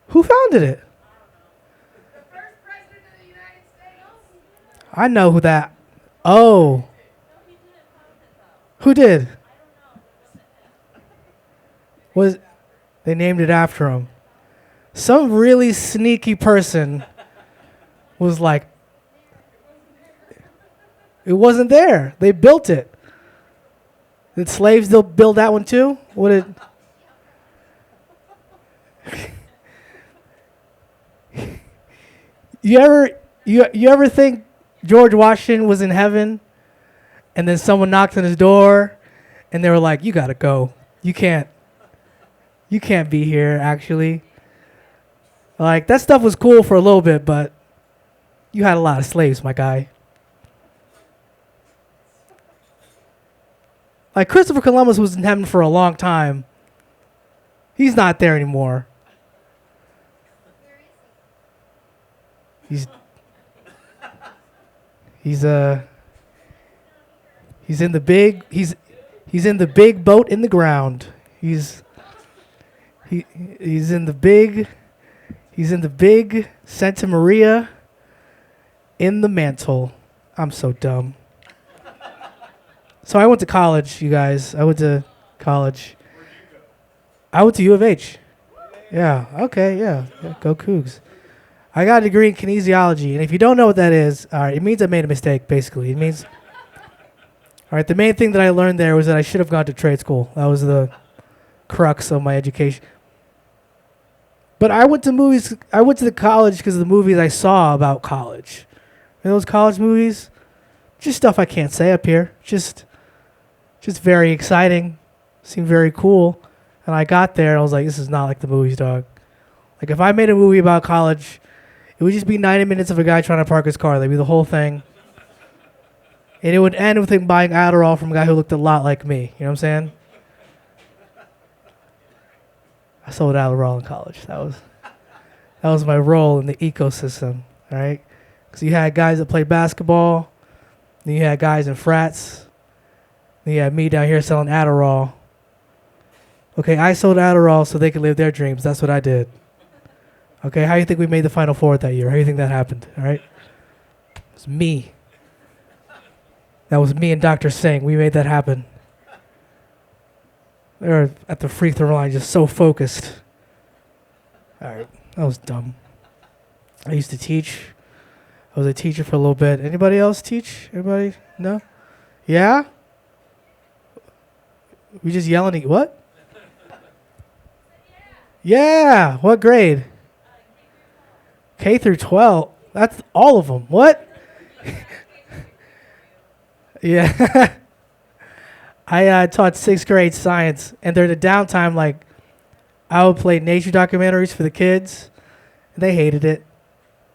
N: Who founded it? I know who that. Oh. Who did? They named it after him. Some really sneaky person was like, it wasn't there. They built it. Did slaves build that one too? What did? You ever think George Washington was in heaven, and then someone knocked on his door, and they were like, "You gotta go. You can't be here." Actually, like that stuff was cool for a little bit, but you had a lot of slaves, my guy. Like Christopher Columbus was in heaven for a long time. He's not there anymore. He's in the big boat in the ground. He's in the big Santa Maria in the mantle. I'm so dumb. So I went to college, you guys. I went to college. I went to U of H. Yeah. Okay. Yeah. Go Cougs. I got a degree in kinesiology, and if you don't know what that is, all right, it means I made a mistake, basically. It means, all right, the main thing that I learned there was that I should have gone to trade school. That was the crux of my education. But I went to the college because of the movies I saw about college. You know those college movies? Just stuff I can't say up here. Just very exciting. Seemed very cool. And I got there, and I was like, this is not like the movies, dog. Like, if I made a movie about college, it would just be 90 minutes of a guy trying to park his car. That'd be the whole thing. And it would end with him buying Adderall from a guy who looked a lot like me. You know what I'm saying? I sold Adderall in college. That was my role in the ecosystem, all right? Because you had guys that played basketball, then you had guys in frats, then you had me down here selling Adderall. Okay, I sold Adderall so they could live their dreams. That's what I did. Okay, how do you think we made the Final Four that year? How do you think that happened, all right? It was me. That was me and Dr. Singh. We made that happen. They were at the free throw line just so focused. All right, that was dumb. I used to teach. I was a teacher for a little bit. Anybody else teach? Anybody? No? Yeah? We just yelling at you. What? Yeah. What grade? K through 12. That's all of them. What? Yeah. I taught 6th grade science, and during the downtime, like, I would play nature documentaries for the kids, and they hated it.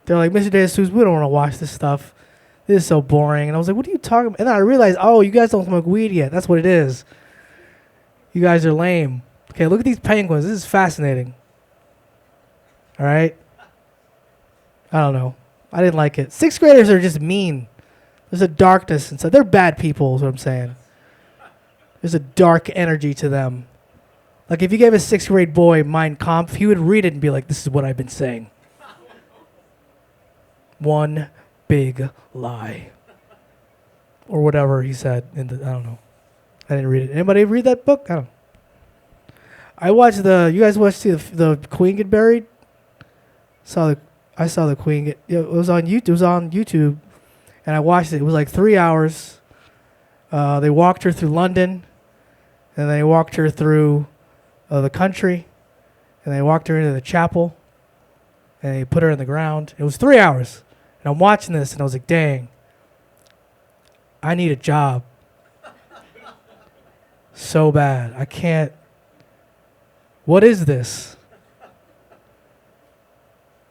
N: They're like, Mr. De Jesus, we don't want to watch this stuff. This is so boring. And I was like, what are you talking about? And then I realized, oh, you guys don't smoke weed yet. That's what it is. You guys are lame. Okay, look at these penguins. This is fascinating. All right? I don't know. I didn't like it. 6th graders are just mean. There's a darkness inside. They're bad people is what I'm saying. There's a dark energy to them. Like if you gave a 6th grade boy Mein Kampf, he would read it and be like, this is what I've been saying. One big lie. Or whatever he said. I don't know. I didn't read it. Anybody read that book? I don't know. I watched you guys watched the Queen get buried? I saw the Queen get, it was on YouTube. And I watched it. It was like 3 hours. They walked her through London. And they walked her through the country. And they walked her into the chapel. And they put her in the ground. It was 3 hours. And I'm watching this and I was like, dang. I need a job. So bad. I can't. What is this?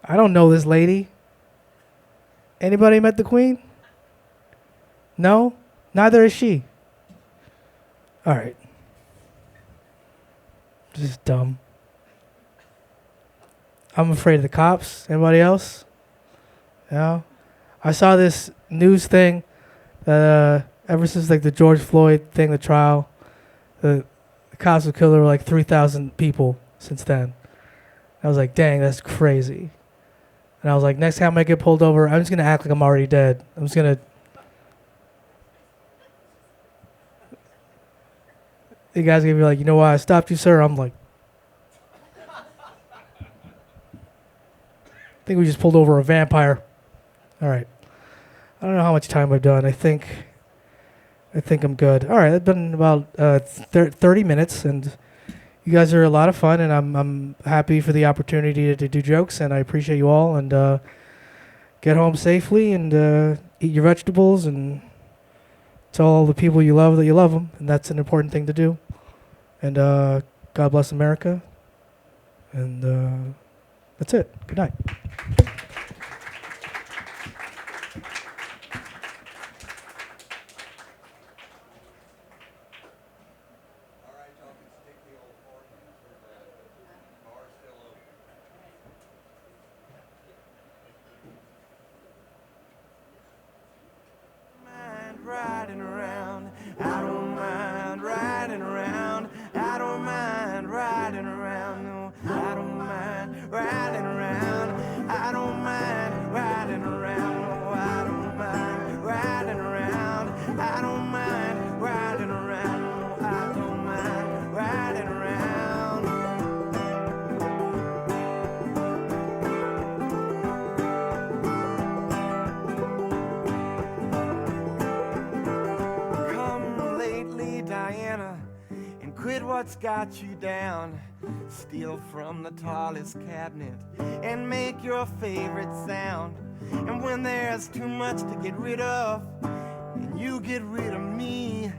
N: I don't know this lady. Anybody met the Queen? No? Neither is she. All right. Just dumb. I'm afraid of the cops. Anybody else? Yeah. I saw this news thing that ever since like the George Floyd thing, the trial, the cops have killed over like 3,000 people since then. I was like, dang, that's crazy. And I was like, next time I get pulled over, I'm just going to act like I'm already dead. I'm just going to... The guy's going to be like, you know why I stopped you, sir? I'm like... I think we just pulled over a vampire. All right. I don't know how much time I've done. I think I'm good. All right, that's been about 30 minutes, and you guys are a lot of fun, and I'm happy for the opportunity to do jokes, and I appreciate you all, and get home safely, and eat your vegetables, and tell all the people you love that you love them, and that's an important thing to do. And God bless America, and that's it. Good night.
O: Riding around, I don't mind riding around, I don't mind riding around, no, I don't mind riding around, I don't mind riding around, no, I don't mind riding around, I don't mind riding around, no, I don't mind riding around. Diana, and quit what's got you down. Steal from the tallest cabinet and make your favorite sound. And when there's too much to get rid of, and you get rid of me,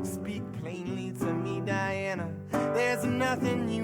O: speak plainly to me, Diana. There's nothing you